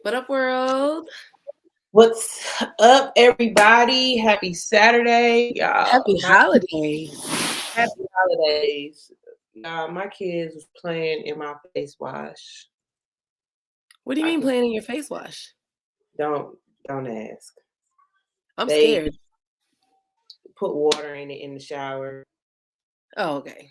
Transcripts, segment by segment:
What up, world? What's up, everybody? Happy Saturday, y'all. Happy holidays. Happy holidays. Y'all, my kids was playing in my face wash. What do you I mean can playing in your face wash? don't ask. I'm They scared. put water in it in the shower Oh, okay.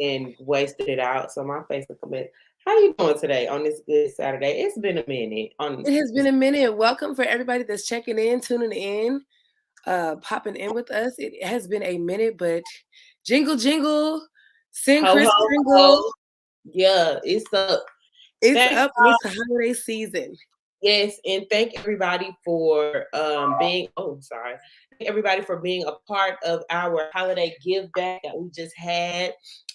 and wasted it out. So my face look a bit. How you doing today on this good Saturday? It's been a minute. It has been a minute. Welcome for everybody that's checking in, tuning in, popping in with us. It has been a minute, but jingle, jingle, send Ho Chris ho Kringle. ho. Yeah, it's up. It's Thank up and it's the holiday season. Yes, and thank everybody for being. Oh, sorry. Thank everybody for being a part of our holiday give back that we just had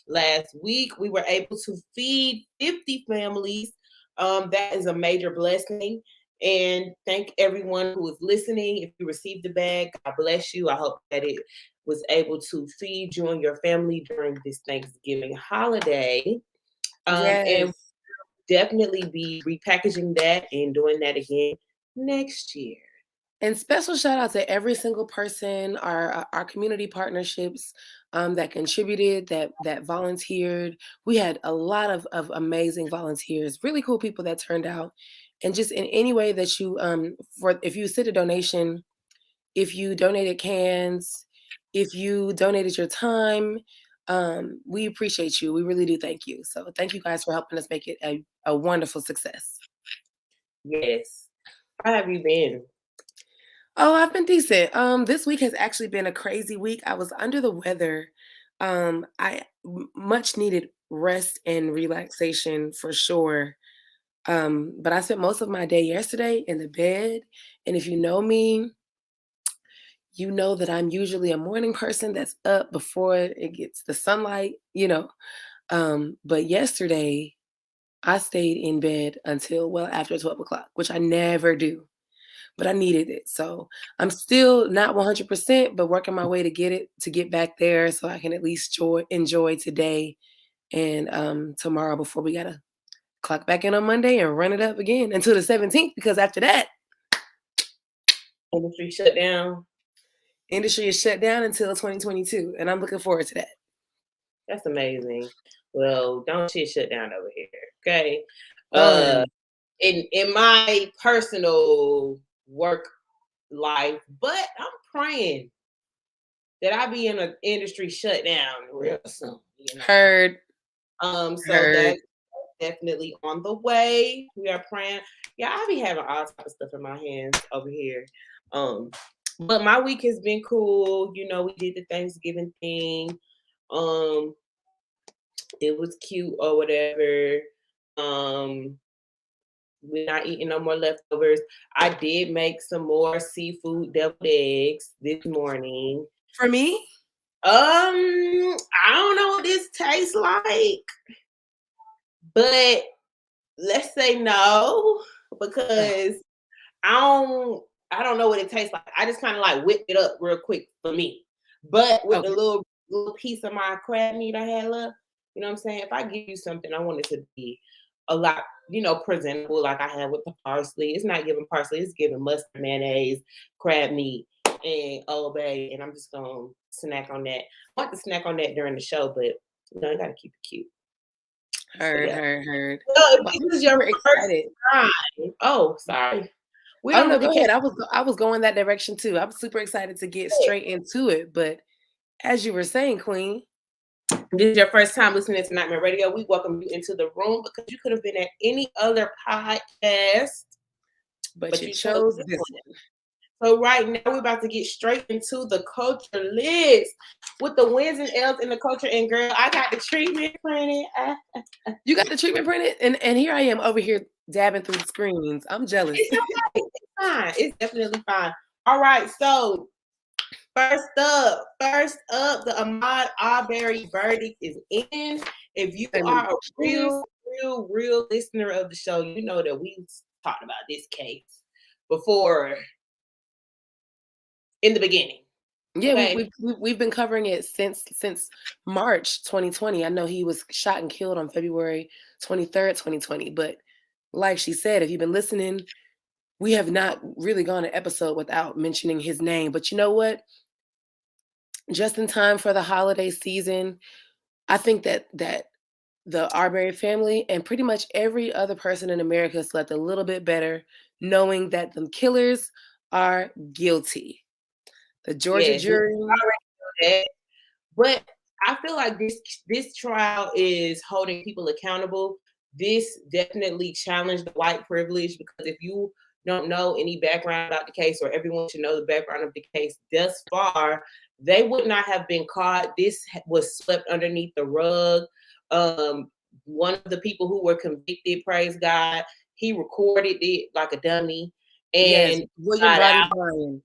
last week. We were able to feed 50 families. That is a major blessing. And thank everyone who is listening. If you received the bag, God bless you. I hope that it was able to feed you and your family during this Thanksgiving holiday. And Yes. definitely be repackaging that and doing that again next year. And special shout out to every single person, our community partnerships that contributed, that volunteered. We had a lot of amazing volunteers, really cool people that turned out. And just in any way that you for if you sent a donation, if you donated cans, if you donated your time, we appreciate you. We really do thank you. So thank you guys for helping us make it a wonderful success. Yes. How have you been? Oh, I've been decent. This week has actually been a crazy week. I was under the weather. Much needed rest and relaxation for sure. But I spent most of my day yesterday in the bed. And if you know me, you know that I'm usually a morning person that's up before it gets the sunlight. But yesterday I stayed in bed until well after 12 o'clock, which I never do, but I needed it. So I'm still not 100%, but working my way to get back there so I can at least enjoy today and tomorrow before we got to clock back in on Monday and run it up again until the 17th, because after that, Industry shut down. industry is shut down until 2022. And I'm looking forward to that. That's amazing. Well, don't shut down over here. Okay. Uh Fun. in my personal work life, but I'm praying that I be in an industry shutdown real soon. Heard. So Heard. that's definitely on the way. We are praying. Yeah, I be having all type of stuff in my hands over here. Um, but my week has been cool. We did the Thanksgiving thing. Um, it was cute or whatever. Um, we're not eating no more leftovers. I did make some more seafood deviled eggs this morning. For me? I don't know what this tastes like, but let's say no because I don't know what it tastes like. I just kind of like whipped it up real quick for me. But with the Okay. little piece of my crab meat I had left, you know what I'm saying? If I give you something, I want it to be a lot, presentable like I had with the parsley. It's not giving parsley, it's giving mustard, mayonnaise, crab meat, and Old Bay. And I'm just gonna snack on that. I want to snack on that during the show, but I gotta keep it cute. So Heard, yeah. heard, heard. So Well, if I'm this is your super first excited. time, oh sorry. We Oh don't no, really go care. ahead. I was going that direction too. I'm super excited to get straight into it. But as you were saying, Queen, This is your first time listening to Nightmare Radio. We welcome you into the room because you could have been at any other podcast, but but you you chose chose this this one. one. So right now we're about to get straight into the culture list with the wins and L's in the culture. And girl, I got the treatment printed. You got the treatment printed, and here I am over here dabbing through the screens. I'm jealous. It's okay. It's fine. It's definitely fine. All right. So first up, the Ahmad Alberry verdict is in. If you are a Congratulations. real listener of the show, you know that we've talked about this case before in the beginning. Yeah, we, Okay. we've we've we've been covering it since March 2020. I know he was shot and killed on February 23rd, 2020, but like she said, if you've been listening, we have not really gone an episode without mentioning his name. But you know what? Just in time for the holiday season, I think that the Arbery family and pretty much every other person in America slept a little bit better knowing that the killers are guilty. The Georgia Yes, we jury, already know that. But I feel like this trial is holding people accountable. This definitely challenged the white privilege because if you don't know any background about the case, or everyone should know the background of the case thus far, they would not have been caught. This was swept underneath the rug. Um, One of the people who were convicted, praise God, he recorded it like a dummy yes, and William got Body out. Bryan.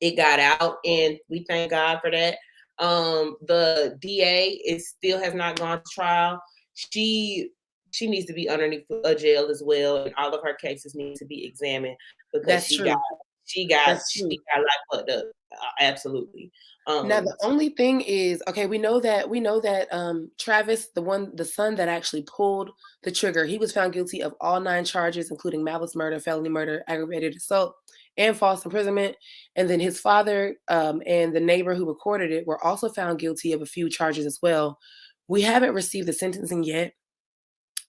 It got out, and we thank God for that. The DA is still has not gone to trial. She she needs to be underneath a jail as well, and all of her cases need to be examined because That's true. That's she true. got like fucked up. Absolutely. Now the So only thing is, okay, we know that Travis, the son that actually pulled the trigger, he was found guilty of all 9 charges, including malice murder, felony murder, aggravated assault, and false imprisonment. And then his father and the neighbor who recorded it were also found guilty of a few charges as well. We haven't received the sentencing yet.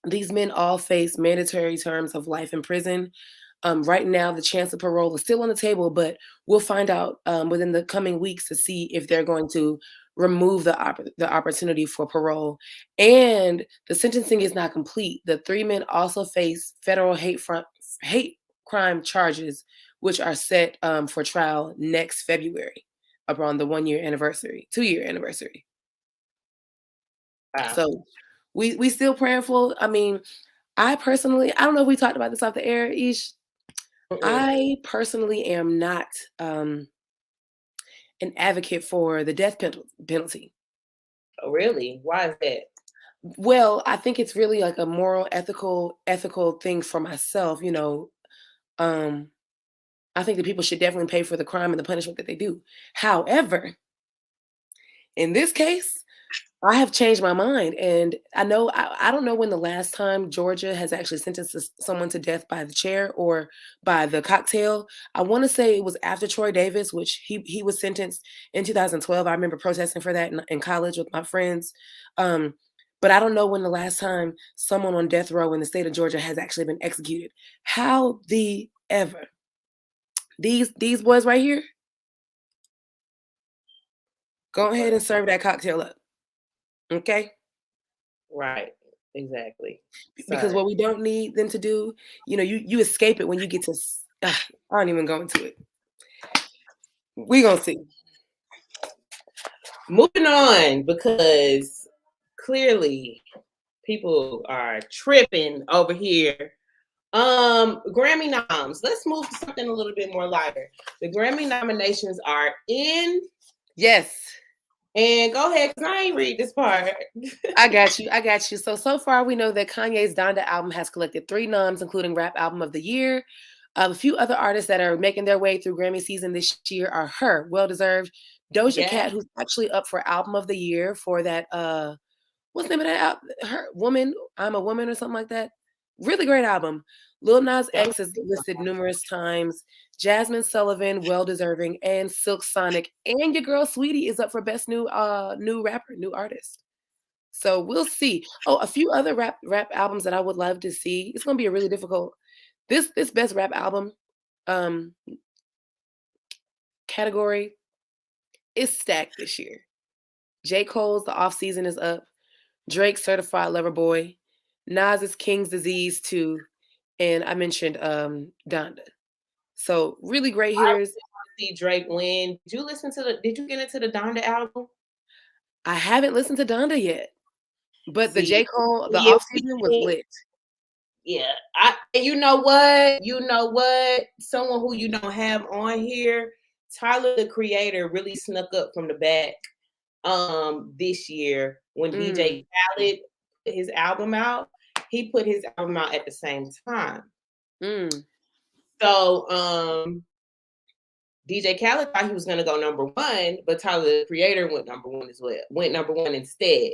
These men all face mandatory terms of life in prison. Right now, the chance of parole is still on the table, but we'll find out within the coming weeks to see if they're going to remove the opportunity for parole. And the sentencing is not complete. The 3 men also face federal hate crime charges, which are set for trial next February, around the 1 year anniversary, 2 year anniversary. wow. So we still praying for. I mean, I don't know if we talked about this off the air, Ish. Mm-mm. I personally am not an advocate for the death penalty. Oh, really? Why is that? Well, I think it's really like a moral, ethical thing for myself. Um, I think that people should definitely pay for the crime and the punishment that they do. However, in this case, I have changed my mind, and I don't know when the last time Georgia has actually sentenced someone to death by the chair or by the cocktail. I want to say it was after Troy Davis, which he was sentenced in 2012. I remember protesting for that in college with my friends. Um, but I don't know when the last time someone on death row in the state of Georgia has actually been executed. How the ever these boys right here, go ahead and serve that cocktail up, okay? Right. Exactly. Because Sorry. what we don't need them to do, you escape it when you get to. I don't even go into it. We gonna see. Moving on because clearly people are tripping over here. Grammy noms. Let's move to something a little bit more lighter. The Grammy nominations are in, Yes, and go ahead because I ain't read this part. I got you. I got you. So far, we know that Kanye's Donda album has collected 3 noms, including Rap Album of the Year. A few other artists that are making their way through Grammy season this year are her, well deserved. Doja Yeah, Cat, who's actually up for Album of the Year for that what's the name of that album? Her Woman, I'm a Woman or something like that. Really great album. Lil Nas that was X is listed numerous times. Jasmine Sullivan, well deserving, and Silk Sonic, and your girl Sweetie is up for best new rapper, new artist. So we'll see. Oh, a few other rap albums that I would love to see. It's gonna be a really difficult. This best rap album um category is stacked this year. J. Cole's The Off Season is up. Drake Certified Lover Boy, Nas's King's Disease 2, and I mentioned Donda. So really great I hitters. really want to see Drake win. Did you get into the Donda album? I haven't listened to Donda yet, but the J. See, Cole, the yeah, off season was lit. yeah. And you know what? You know what? Someone who you don't have on here, Tyler the Creator really snuck up from the back this year when Mm, DJ Khaled put his album out. He put his album out at the same time. mm. So DJ Khaled thought he was gonna go number one, but Tyler the Creator went number one as well. Went number one instead.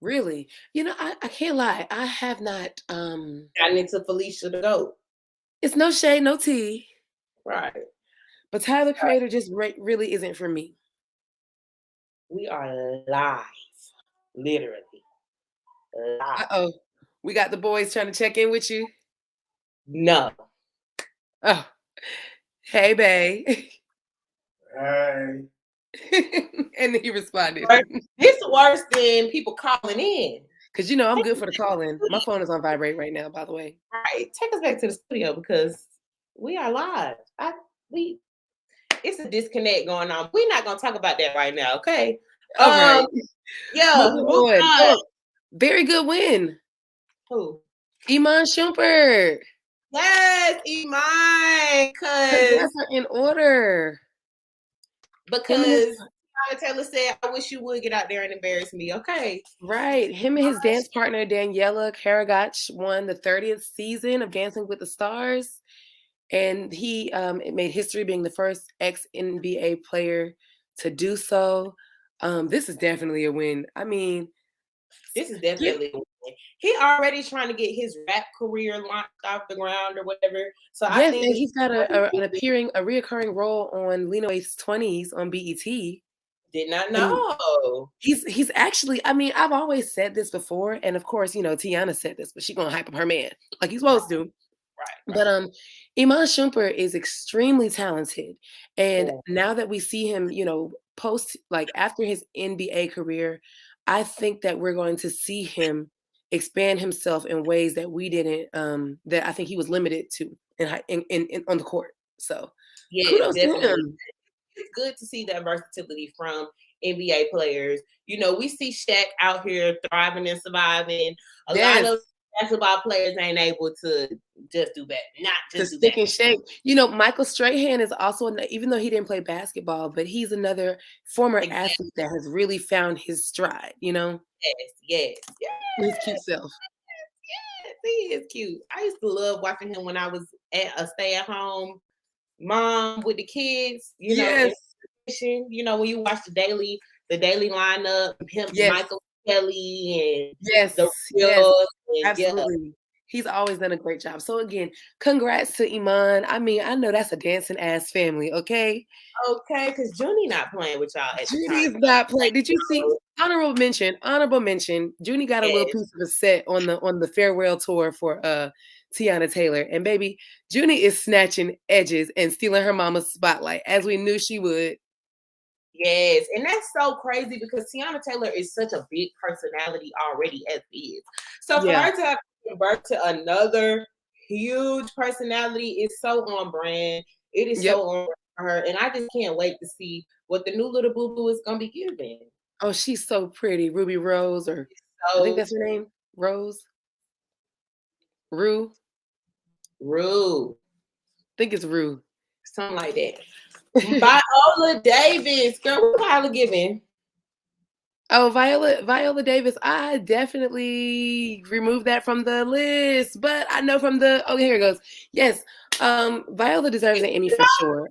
Really? You know, I can't lie. I have not, Gotten into Felicia the Goat. it's no shade, no tea, Right. but Tyler, the Creator, just really isn't for me. We are live. Literally. Live. Uh-oh. We got the boys trying to check in with you. No. Oh, hey, bae. Hey. And then he responded. Worse- This worse than people calling in. Because, you know, I'm good for the call-in. My phone is on vibrate right now, by the way. Right. Take us back to the studio because we are live. We it's a disconnect going on. We're not gonna talk about that right now, okay? All right. Yeah, Moving moving on. on. Oh, very good win. Who? Iman Shumpert. Yes, Iman, Congrats are in order. Him and his because Taylor said, I wish you would get out there and embarrass me. Okay. right. Him and his dance partner Daniela Karagach won the 30th season of Dancing with the Stars. And he it made history being the first ex-NBA player to do so. This is definitely a win. I mean, This is definitely a win. He already trying to get his rap career launched off the ground or whatever. So I yes, think and this he's got a reoccurring role on Lena Waithe's 20s on BET. did not And know. he's actually, I mean, I've always said this before, and of course, you know, Tiana said this, but she's gonna hype up her man like he's supposed to. Right. But Iman Shumpert is extremely talented. And Yeah. now that we see him, you know, post like after his NBA career, I think that we're going to see him expand himself in ways that we didn't that I think he was limited to in on the court. So Yes, kudos to definitely. him. It's good to see that versatility from NBA players. You know, we see Shaq out here thriving and surviving. A lot Yes. of basketball players ain't able to just do that, not To just do stick that. and shake. You know, Michael Strahan is also even though he didn't play basketball, but he's another former Exactly. athlete that has really found his stride, you know, Yes, yes, his cute self. yes. He is cute. I used to love watching him when I was at a stay-at-home mom with the kids. You know, in Yes. addition, you know, when you watch the daily lineup, him, Yes. Michael Kelly, and Yes. the Yes. real, and yeah. Absolutely. He's always done a great job. So again, congrats to Iman. I mean, I know that's a dancing ass family, okay? Okay, because Junie not playing with y'all at the Junie time. is not playing. Did you see honorable mention. Junie got a little Yes, piece of a set on the farewell tour for Tiana Taylor. And baby, Junie is snatching edges and stealing her mama's spotlight, as we knew she would. yes, and that's so crazy because Tiana Taylor is such a big personality already as is. So for Yeah. her to have given birth to another huge personality is so on brand. It is Yep. so on for her, and I just can't wait to see what the new little boo boo is gonna be giving. Oh, she's so pretty. Ruby Rose, or I think So that's her name. Rose? Rue? rude, I think it's Rue. something like that. Viola Davis, girl, what Viola giving? Oh, Viola Davis, I definitely removed that from the list, but I know from the oh, here it goes. Yes, Viola deserves an Emmy for sure.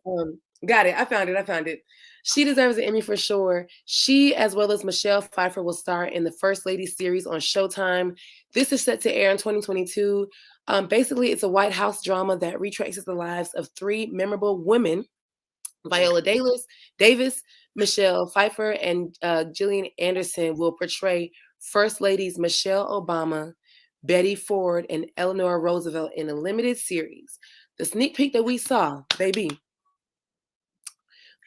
Got it. I found it. She deserves an Emmy for sure. She, as well as Michelle Pfeiffer, will star in the First Lady series on Showtime. This is set to air in 2022. Basically, it's a White House drama that retraces the lives of three memorable women: Viola Davis, Michelle Pfeiffer, and Gillian Anderson will portray First Ladies Michelle Obama, Betty Ford, and Eleanor Roosevelt in a limited series. The sneak peek that we saw, baby,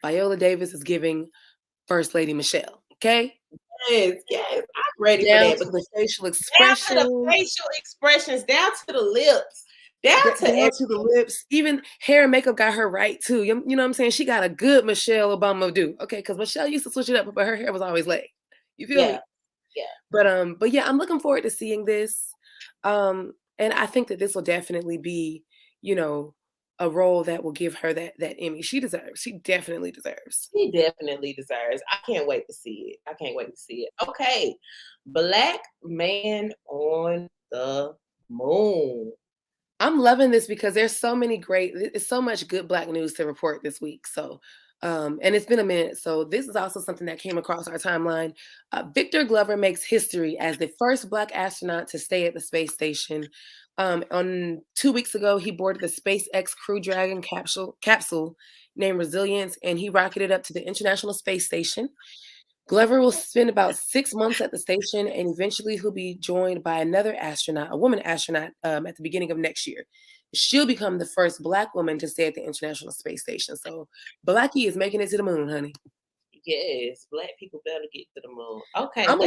Viola Davis is giving First Lady Michelle. Okay, Yes, I'm ready for down that. to But the facial down to the expression, facial expressions, down to the lips, down to down to the everything. lips. Even hair and makeup got her right too. You know what I'm saying? She got a good Michelle Obama do. Okay, because Michelle used to switch it up, but her hair was always laid. You feel Yeah, me? yeah. But yeah, I'm looking forward to seeing this. And I think that this will definitely be, you know, a role that will give her that Emmy. She deserves. She definitely deserves. He definitely deserves. I can't wait to see it. I can't wait to see it. Okay. Black man on the moon. I'm loving this because there's so many great, it's so much good black news to report this week. So And it's been a minute. So this is also something that came across our timeline. Victor Glover makes history as the first Black astronaut to stay at the space station. On 2 weeks ago, he boarded the SpaceX Crew Dragon capsule named Resilience, and he rocketed up to the International Space Station. Glover will spend about 6 months at the station, and eventually he'll be joined by another astronaut, a woman astronaut, at the beginning of next year. She'll become the first Black woman to stay at the International Space Station. So Blackie is making it to the moon, honey. Yes, Black people better get to the moon. Okay, I'm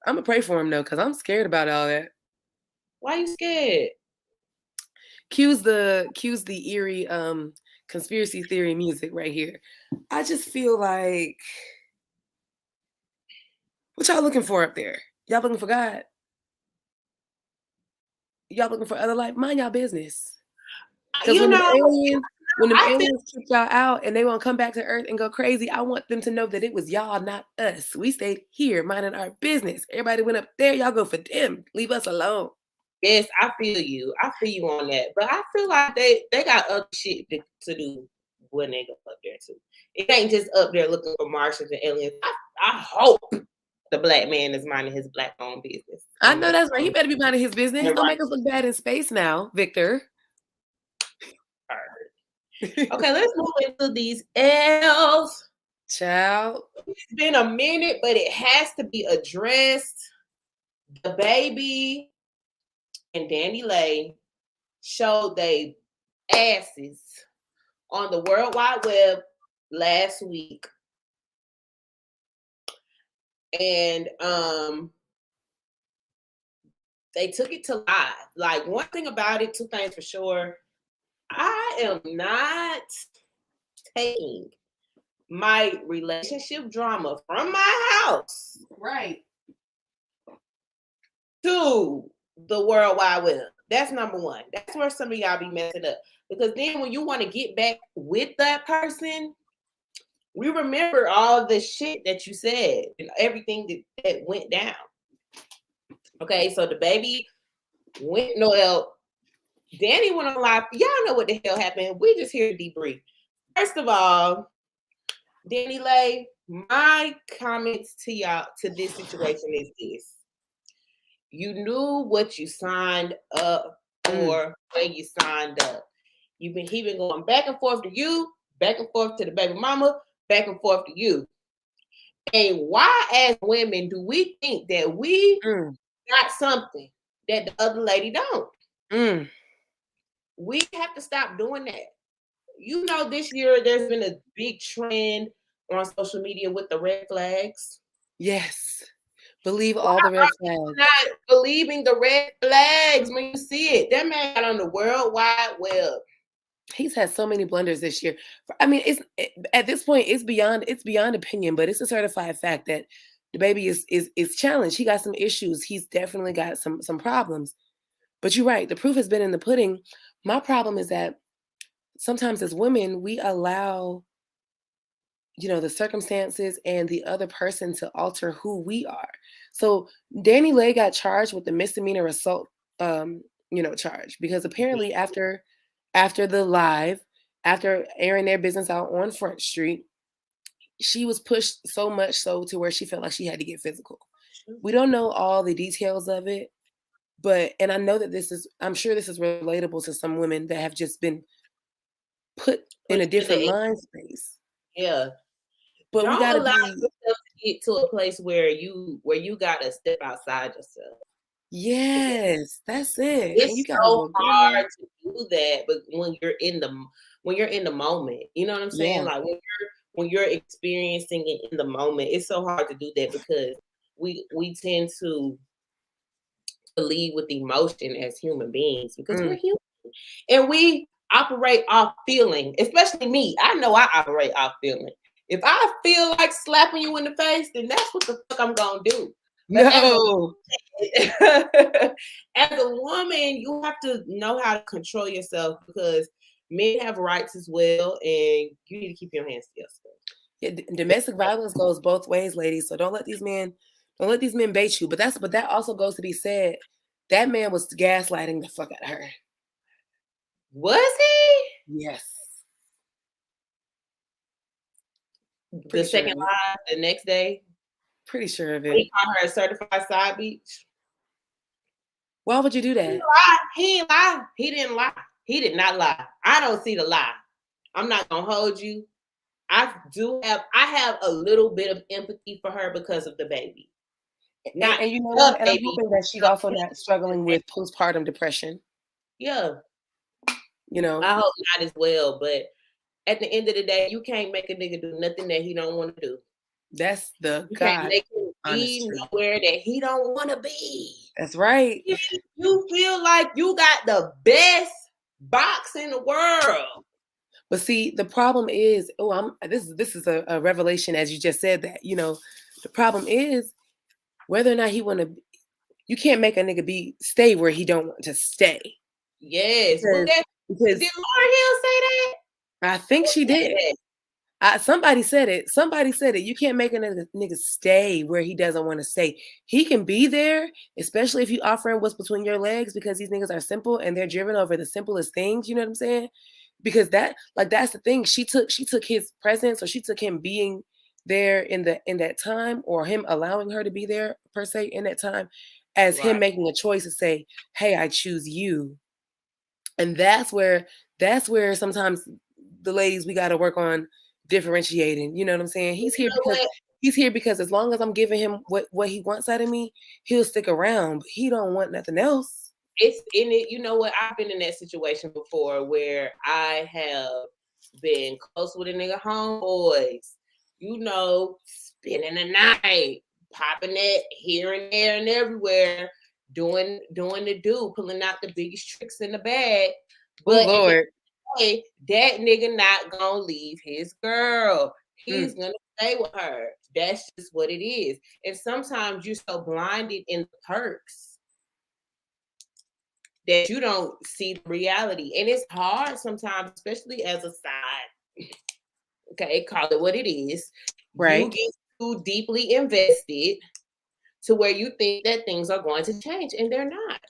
gonna pray for him though, because I'm scared about all that. Why you scared? Cues the eerie conspiracy theory music right here. I just feel like, what y'all looking for up there? Y'all looking for God? Y'all looking for other life? Mind y'all business. Because You know, when them I feel aliens kick y'all out and they won't come back to Earth and go crazy, I want them to know that it was y'all, not us. We stayed here minding our business. Everybody went up there. Y'all go for them. Leave us alone. yes, I feel you. I feel you on that. But I feel like they got other shit to do when they go up there too. It ain't just up there looking for Martians and aliens. I hope the Black man is minding his Black owned business. I know that's right. He better be minding his business. You're Don't right. make us look bad in space now, Victor. Okay, let's move into these L's. Child. It's been a minute, but it has to be addressed. The baby and Danny Lay showed they asses on the World Wide Web last week. And they took it to live. Like, one thing about it, two things for sure. I am not taking my relationship drama from my house Right. to the World Wide Web. That's number one. That's where some of y'all be messing up. Because then when you want to get back with that person, we remember all the shit that you said and everything that went down. Okay, so the baby went Noel. Danny went on live. Y'all know what the hell happened. We just here to debrief. First of all, Danny Lay, my comments to y'all to this situation is this. You knew what you signed up for when you signed up. He been going back and forth to you, back and forth to the baby mama, back and forth to you. And why, as women, do we think that we got something that the other lady don't? We have to stop doing that. You know, this year there's been a big trend on social media with the red flags. Yes. Believe all the red flags. Not believing the red flags when you see it. That man got on the World Wide Web. He's had so many blunders this year. I mean, at this point, it's beyond opinion, but it's a certified fact that the baby is challenged. He got some issues. He's definitely got some problems. But you're right. The proof has been in the pudding. My problem is that sometimes as women, we allow, the circumstances and the other person to alter who we are. So Danny Lay got charged with the misdemeanor assault, charge, because apparently after the live, after airing their business out on Front Street, she was pushed so much so to where she felt like she had to get physical. We don't know all the details of it, and I know that I'm sure this is relatable to some women that have just been put in a different mind space. Yeah. But don't we gotta allow yourself to get to a place where you gotta step outside yourself. Yes, that's it. It's so hard to do that, but when you're in the moment, you know what I'm saying? Yeah. Like when you're experiencing it in the moment, it's so hard to do that because we tend to lead with emotion as human beings because we're human and we operate off feeling. Especially me, I know I operate off feeling. If I feel like slapping you in the face, then that's what the fuck I'm gonna do. No. As a woman, you have to know how to control yourself because men have rights as well, and you need to keep your hands to yourself. Yeah, domestic violence goes both ways, ladies. So don't let these men bait you. But that also goes to be said. That man was gaslighting the fuck out of her. Was he? Yes. The Pretty sure second of it. live, the next day, Pretty sure of when he it. called her a certified side bitch. Why would you do He didn't that? lie. He didn't lie. He didn't lie. He did not lie. I don't see the lie. I'm not gonna hold you. I have a little bit of empathy for her because of the baby. Not And you know the what? And I'm baby. hoping that she's also not struggling with postpartum depression. Yeah. You know, I hope not as well. But at the end of the day, you can't make a nigga do nothing that he don't want to do. that's the You can't God make him honest be truth. nowhere that he don't want to be. That's right. You feel like you got the best box in the world. But see, the problem is, this is a revelation, as you just said that. The problem is whether or not he want to. You can't make a nigga stay where he don't want to stay. Yes. Because Did Lauryn Hill say that? I think she did. Somebody said it. Somebody said it. You can't make a nigga stay where he doesn't want to stay. He can be there, especially if you offer him what's between your legs, because these niggas are simple and they're driven over the simplest things. You know what I'm saying? Because that's the thing. She took his presence, or she took him being there in that time, or him allowing her to be there per se in that time, as him making a choice to say, "Hey, I choose you." And that's where sometimes the ladies, we got to work on differentiating. You know what I'm saying? He's here because as long as I'm giving him what he wants out of me, he'll stick around, but he don't want nothing else. It's in it. You know what? I've been in that situation before where I have been close with a nigga homeboys, spending the night, popping it here and there and everywhere, doing the do, pulling out the biggest tricks in the bag. Oh But at the Lord. day, that nigga not gonna leave his girl. He's gonna stay with her. That's just what it is. And sometimes you're so blinded in the perks that you don't see the reality. And it's hard sometimes, especially as a side. Okay, call it what it is. Right. You get too deeply invested to where you think that things are going to change, and they're not.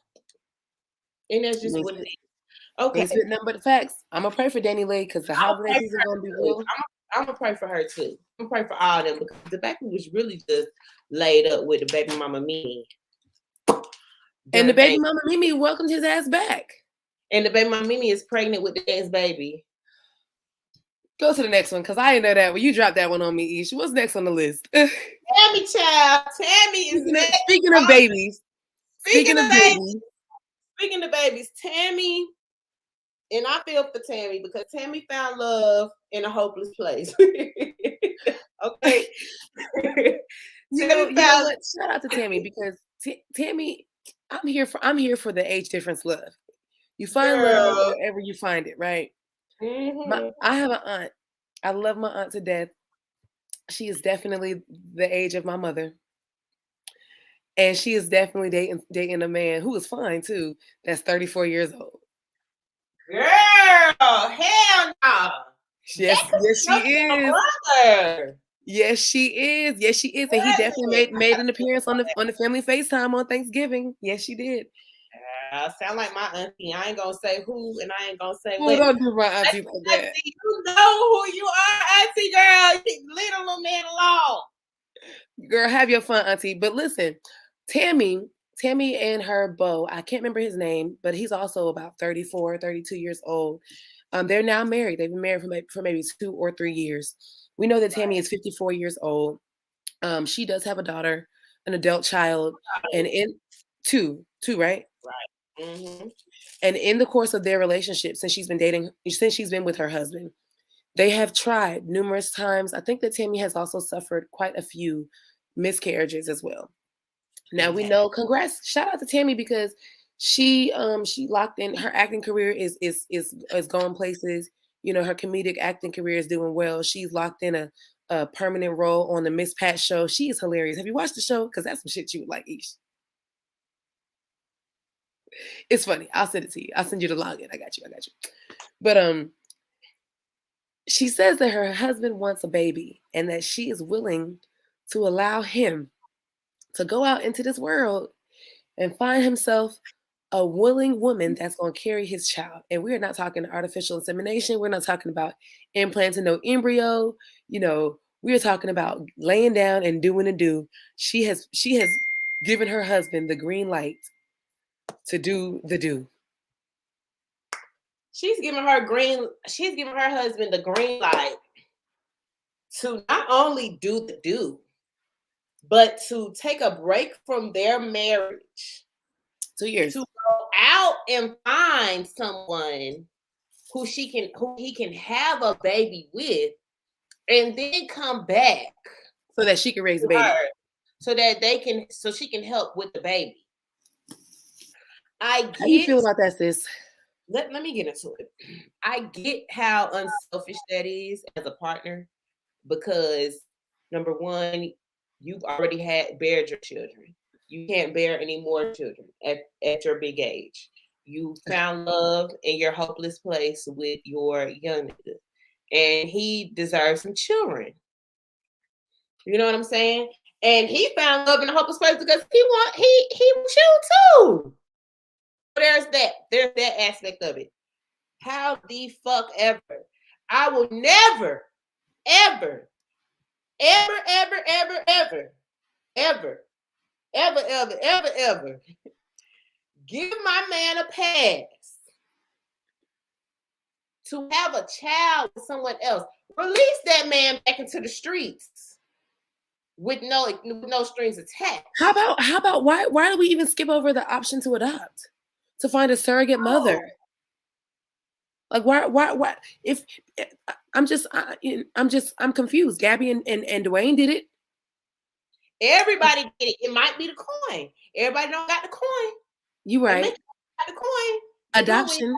And that's just what it is. Okay. Ain't spit nothing but the facts. I'm gonna pray for Danny Lay because the holiday season gonna be real. I'm gonna pray for her too. I'm gonna pray for all of them because the baby was really just laid up with the baby mama Mimi. And the baby mama Mimi welcomed his ass back. And the baby mama Mimi is pregnant with the next baby. Go to the next one, because I didn't know that. Well, you dropped that one on me, Ish. What's next on the list? Tammy, child. Tammy is next. Speaking of babies. Speaking of babies, Tammy, and I feel for Tammy because Tammy found love in a hopeless place. Okay. You know what? Shout out to Tammy because Tammy, I'm here for the age difference love. You find love wherever you find it, right? Mm-hmm. I have an aunt. I love my aunt to death. She is definitely the age of my mother. And she is definitely dating a man who is fine too, that's 34 years old. Girl, hell no. Yes, she is. Brother. Yes, she is. Yes, she is. And he definitely made an appearance on the family FaceTime on Thanksgiving. Yes, she did. Sound like my auntie. I ain't gonna say who, and I ain't gonna say what. Don't do my auntie like that. Auntie, you know who you are, auntie girl. Leave the little man alone. Girl, have your fun, auntie. But listen, Tammy and her beau, I can't remember his name, but he's also about 34, 32 years old. They're now married. They've been married for maybe 2 or 3 years. We know that Tammy is 54 years old. She does have a daughter, an adult child, and in two, right? Right. Mm-hmm. And in the course of their relationship, since she's been with her husband, they have tried numerous times. I think that Tammy has also suffered quite a few miscarriages as well. Now we know, congrats, shout out to Tammy because she locked in her acting career is going places. Her comedic acting career is doing well. She's locked in a permanent role on the Miss Pat show. She is hilarious. Have you watched the show? Because that's some shit you would like, Ish. It's funny. I'll send it to you. I'll send you the login. I got you. But she says that her husband wants a baby and that she is willing to allow him to go out into this world and find himself a willing woman that's going to carry his child. And we're not talking artificial insemination. We're not talking about implanting no embryo. We are talking about laying down and doing a do. She has given her husband the green light to do the do. She's giving her husband the green light to not only do the do, but to take a break from their marriage. 2 years. To go out and find someone who he can have a baby with, and then come back So that she can raise the to baby. her so she can help with the baby. How do you feel about that, sis? Let me get into it. I get how unselfish that is as a partner, because number one, you've already bared your children. You can't bear any more children at your big age. You found love in your hopeless place with your young nigga, and he deserves some children. You know what I'm saying? And he found love in a hopeless place because he wants you too. There's that aspect of it. How the fuck ever? I will never, ever, ever, ever, ever, ever, ever, ever, ever, ever, ever give my man a pass to have a child with someone else. Release that man back into the streets with no strings attached. How about why do we even skip over the option to adopt? To find a surrogate mother? Like why if I'm confused. Gabby and Dwayne did it. Everybody did it. It might be the coin. Everybody don't got the coin. You right. The coin. Adoption.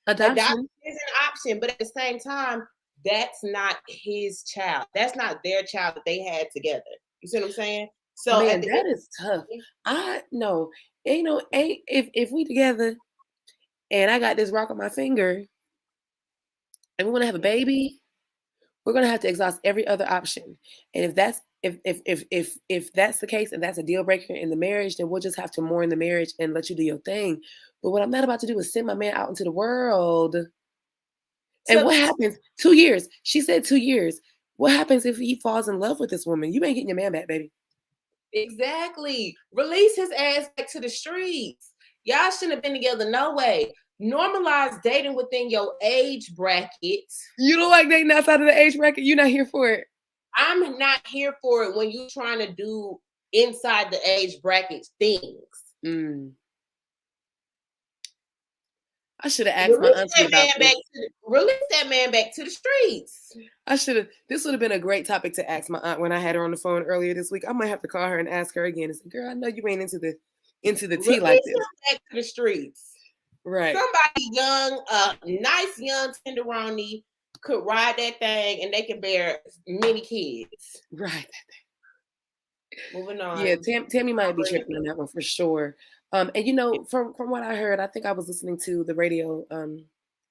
Adoption is an option, but at the same time, that's not his child. That's not their child that they had together. You see what I'm saying? So man, that is tough. I know. If we together and I got this rock on my finger and we want to have a baby, we're gonna have to exhaust every other option. And if that's the case and that's a deal breaker in the marriage, then we'll just have to mourn the marriage and let you do your thing. But what I'm not about to do is send my man out into the world. And what happens? 2 years. She said 2 years. What happens if he falls in love with this woman? You ain't getting your man back, baby. Exactly. Release his ass back to the streets. Y'all shouldn't have been together no way. Normalize dating within your age bracket. You don't like dating outside of the age bracket? You're not here for it. I'm not here for it when you're trying to do inside the age bracket things. I should have asked my auntie about this. Release that man back to the streets. This would have been a great topic to ask my aunt when I had her on the phone earlier this week. I might have to call her and ask her again and say, girl, I know you ain't into the tea like this. Back to the streets. Right. Somebody young, nice young tenderoni could ride that thing and they can bear many kids. Right. Moving on. Yeah, Tammy might be tripping on that one for sure. And from what I heard, I think I was listening to the radio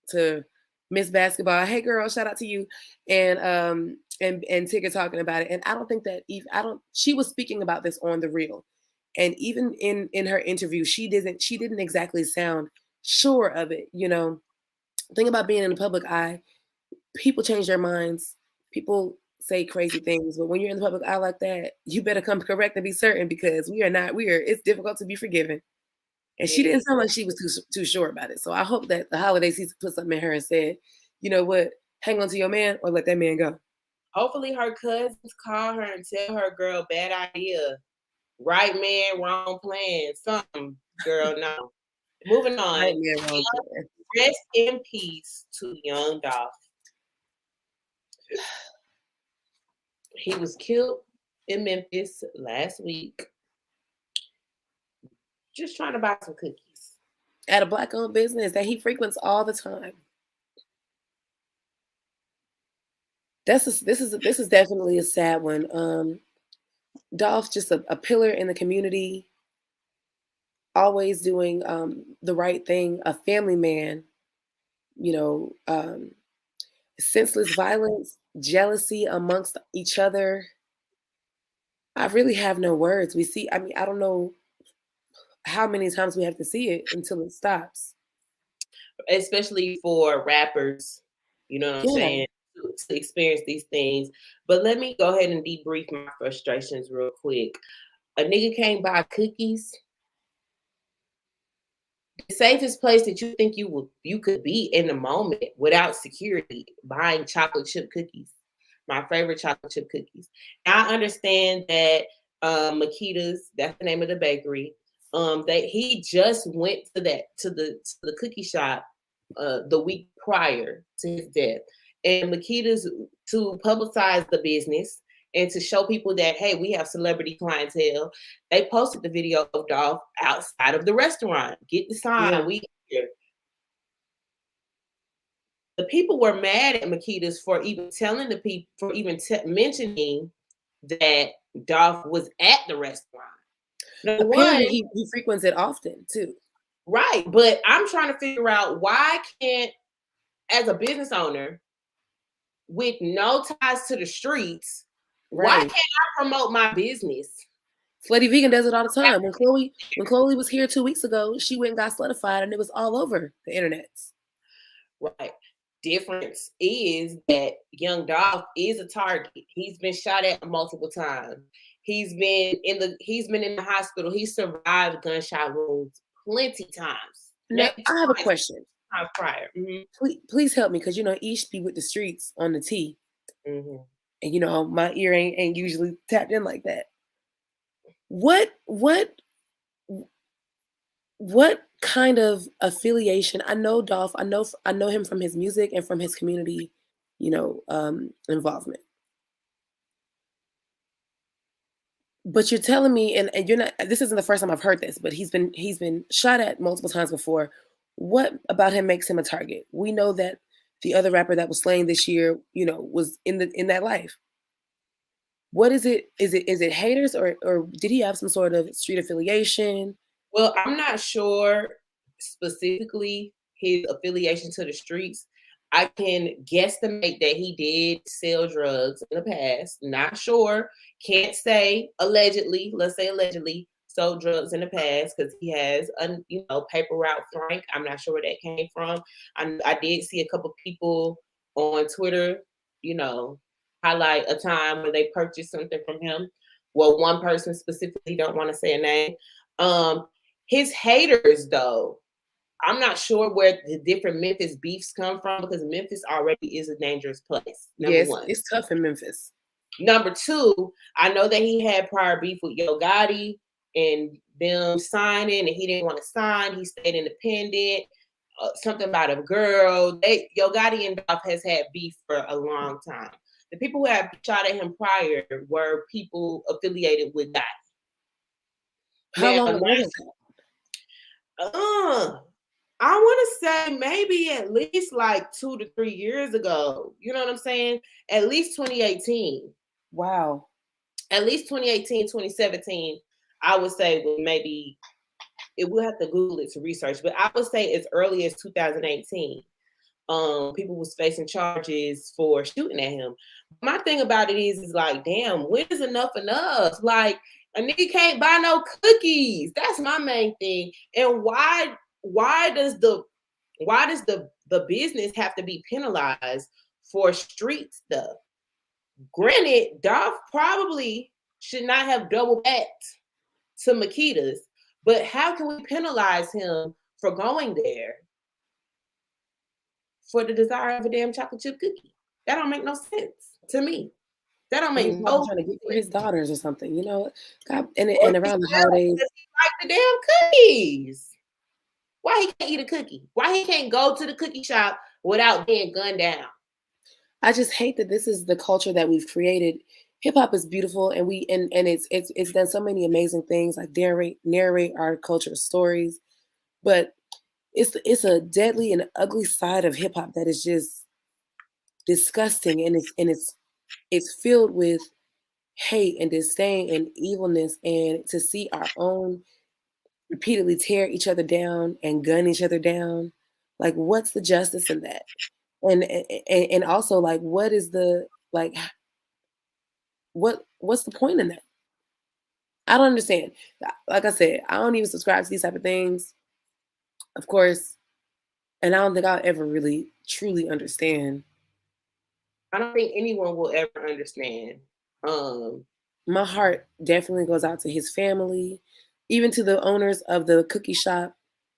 to Miss Basketball. Hey girl, shout out to you. And Tigger talking about it. And I don't think that she was speaking about this on the reel. And even in her interview, she didn't exactly sound sure of it. Thing about being in the public eye, people change their minds. People say crazy things, but when you're in the public eye like that, you better come correct and be certain, because it's difficult to be forgiven. And she didn't sound like she was too sure about it. So I hope that the holiday season put something in her and said, you know what, hang on to your man or let that man go. Hopefully her cousins call her and tell her, girl, bad idea. Right man, wrong plan. Something, girl, no. Moving on. Right man, wrong plan. Rest in peace to young Dolph. He was killed in Memphis last week. Just trying to buy some cookies. At a Black-owned business that he frequents all the time. This is definitely a sad one. Dolph's just a pillar in the community, always doing the right thing, a family man, senseless violence, jealousy amongst each other. I really have no words. I don't know how many times we have to see it until it stops. Especially for rappers, you know what I'm saying? to experience these things. But let me go ahead and debrief my frustrations real quick. A nigga can't buy cookies. The safest place that you think you could be in the moment without security, buying chocolate chip cookies. My favorite chocolate chip cookies. I understand that Makita's, that's the name of the bakery. That he just went to the cookie shop the week prior to his death. And Makita's, to publicize the business and to show people that, hey, we have celebrity clientele, they posted the video of Dolph outside of the restaurant. Get the sign, Yeah. we here. The people were mad at Makita's for even telling the people, for even mentioning that Dolph was at the restaurant. Number one, Apparently, he frequents it often too. right, but I'm trying to figure out why can't, as a business owner with no ties to the streets, why Right. can't I promote my business? Slutty Vegan does it all the time. When Chloe was here 2 weeks ago, she went and got slutified, and it was all over the internet. Right. Difference is that young Dolph is a target. He's been shot at multiple times. He's been in the hospital. He survived gunshot wounds plenty times. Now, Maybe I have a twice question. prior. Mm-hmm. Please help me, because Ish be with the streets on the T, Mm-hmm. and my ear ain't usually tapped in like that. What kind of affiliation? I know Dolph. I know him from his music and from his community, involvement. But you're telling me, and you're not. This isn't the first time I've heard this, but he's been shot at multiple times before. What about him makes him a target? We know that the other rapper that was slain this year, was in that life. What is it? Is it haters, or did he have some sort of street affiliation? Well, I'm not sure specifically his affiliation to the streets. I can guesstimate that he did sell drugs in the past. Not sure. Can't say allegedly. Let's say allegedly sold drugs in the past because he has a paper route Frank. I'm not sure where that came from. I did see a couple people on Twitter, highlight a time where they purchased something from him. Well, one person specifically, don't want to say a name. His haters, though, I'm not sure where the different Memphis beefs come from because Memphis already is a dangerous place. Number Yes, one. it's tough in Memphis. Number two, I know that he had prior beef with Yo Gotti and them signing, and he didn't want to sign. He stayed independent. Something about a girl. Yo Gotti and Dolph has had beef for a long time. The people who had shot at him prior were people affiliated with Gotti. How Now, long ago was that? I want to say maybe at least like 2 to 3 years ago. You know what I'm saying? At least 2018. Wow. At least 2018, 2017, I would say maybe it will have to Google it to research, but I would say as early as 2018. People was facing charges for shooting at him. My thing about it is like, damn, when is enough enough? Like, a nigga can't buy no cookies. That's my main thing. And why does the business have to be penalized for street stuff? Granted, Dolph probably should not have double backed to Makita's, but how can we penalize him for going there for the desire of a damn chocolate chip cookie? That don't make no sense to me. That don't He make was probably no trying to get for sense. his daughters or something, God, and Or around the he holidays. like the damn cookies. Why he can't eat a cookie? Why he can't go to the cookie shop without being gunned down? I just hate that this is the culture that we've created. Hip hop is beautiful, and it's done so many amazing things, like narrate our culture stories, but it's a deadly and ugly side of hip hop that is just disgusting, and it's filled with hate and disdain and evilness, and to see our own repeatedly tear each other down and gun each other down, like, what's the justice in that? And also, like, what is the, like, what's the point in that? I don't understand. Like I said, I don't even subscribe to these type of things, of course, and I don't think I'll ever really truly understand I don't think anyone will ever understand. My heart definitely goes out to his family, even to the owners of the cookie shop,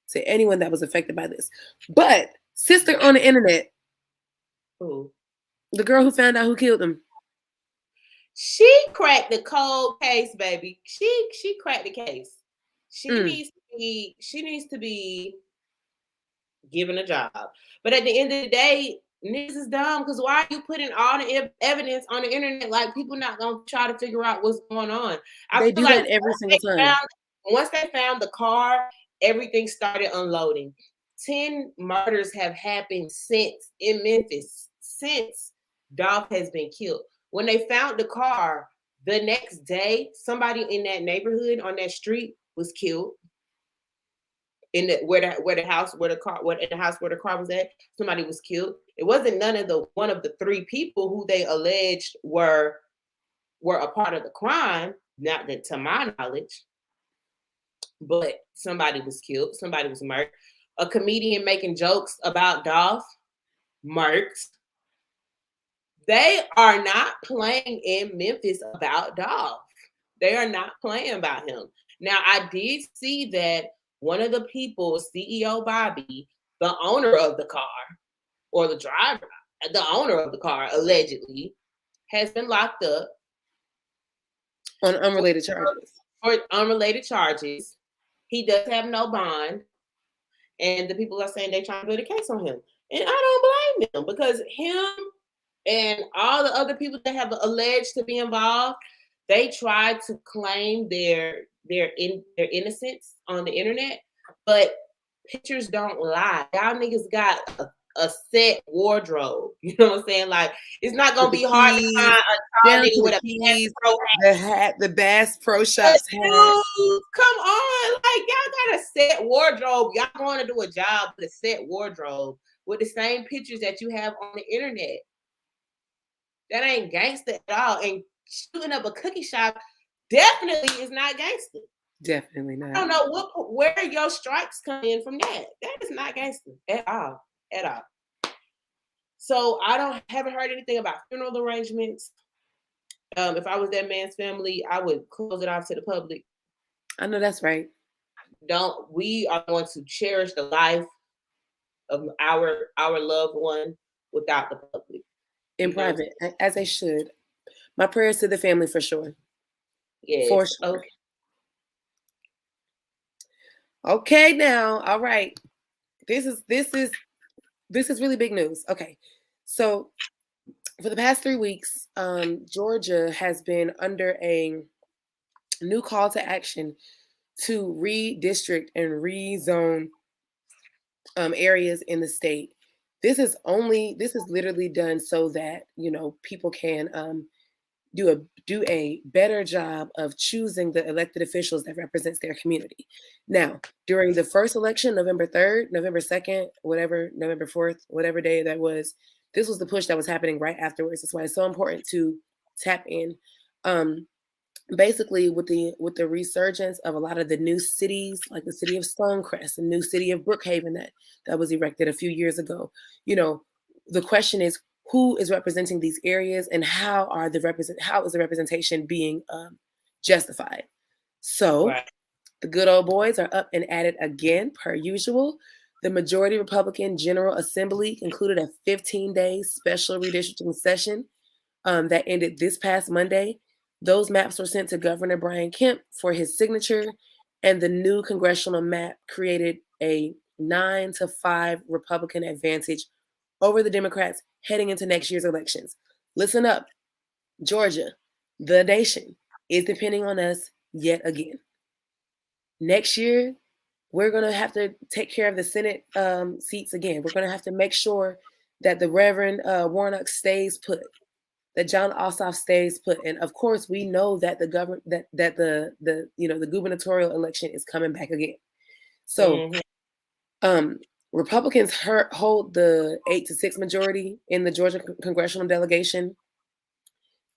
to anyone that was affected by this. But sister on the internet, Who? the girl who found out who killed him. She cracked the cold case, baby. She cracked the case. She needs to be given a job. But at the end of the day, niggas is dumb because why are you putting all the evidence on the internet? Like people not gonna try to figure out what's going on. I They feel do like that every single time. once they found the car, everything started unloading. 10 murders have happened since in Memphis, since Dolph has been killed. When they found the car, the next day, somebody in that neighborhood on that street was killed. In the where the house where the car was at, somebody was killed. It wasn't none of the one of the three people who they alleged were a part of the crime, not that to my knowledge, but somebody was killed, somebody was murdered. A comedian making jokes about Dolph, murked. They are not playing in Memphis about Dolph. They are not playing about him. Now, I did see that one of the people, CEO Bobby, the owner of the car, or the driver, the owner of the car, allegedly, has been locked up On unrelated charges. for unrelated charges. He does have no bond. And the people are saying they're trying to build a case on him. And I don't blame them because him and all the other people that have alleged to be involved, they tried to claim their innocence on the internet, but pictures don't lie. Y'all niggas got a set wardrobe. You know what I'm saying? Like it's not gonna be hard to find a tall nigga with a keys, the hat, the Bass Pro Shops hat. Come on, like y'all got a set wardrobe. Y'all going to do a job with a set wardrobe with the same pictures that you have on the internet. That ain't gangster at all. And shooting up a cookie shop definitely is not gangster. Definitely not. I don't know where your strikes come in from that. That is not gangster at all. At all. So I haven't heard anything about funeral arrangements. If I was that man's family, I would close it off to the public. I know that's right. We are going to cherish the life of our loved one without the public. In private, as they should. My prayers to the family for sure. Yes. For sure. Okay. Okay, now, all right. This is really big news. Okay, so for the past 3 weeks, Georgia has been under a new call to action to redistrict and rezone areas in the state. This is literally done so that people can do a better job of choosing the elected officials that represents their community. Now, during the first election, November 3rd, November 2nd, November 4th, whatever day that was, this was the push that was happening right afterwards. That's why it's so important to tap in. Basically, with the resurgence of a lot of the new cities, like the city of Stonecrest, the new city of Brookhaven that was erected a few years ago, the question is, who is representing these areas and how is the representation being justified? So right. The good old boys are up and at it again, per usual. The majority Republican General Assembly concluded a 15-day special redistricting session that ended this past Monday. Those maps were sent to Governor Brian Kemp for his signature, and the new congressional map created a 9-5 Republican advantage over the Democrats heading into next year's elections. Listen up, Georgia, the nation, is depending on us yet again. Next year, we're going to have to take care of the Senate seats again. We're going to have to make sure that the Reverend Warnock stays put, that John Ossoff stays put. And of course, we know that the gubernatorial election is coming back again. So Republicans hold the 8-6 majority in the Georgia congressional delegation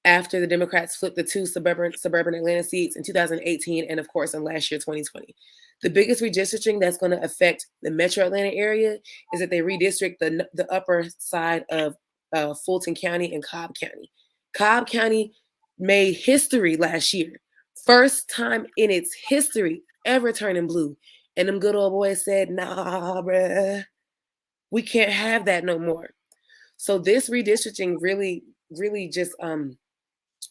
after the Democrats flipped the 2 suburban Atlanta seats in 2018 and, of course, in last year, 2020. The biggest redistricting that's going to affect the metro Atlanta area is that they redistrict the upper side of Fulton County and Cobb County. Cobb County made history last year. First time in its history ever turning blue. And them good old boys said, nah, bruh, we can't have that no more. So this redistricting really just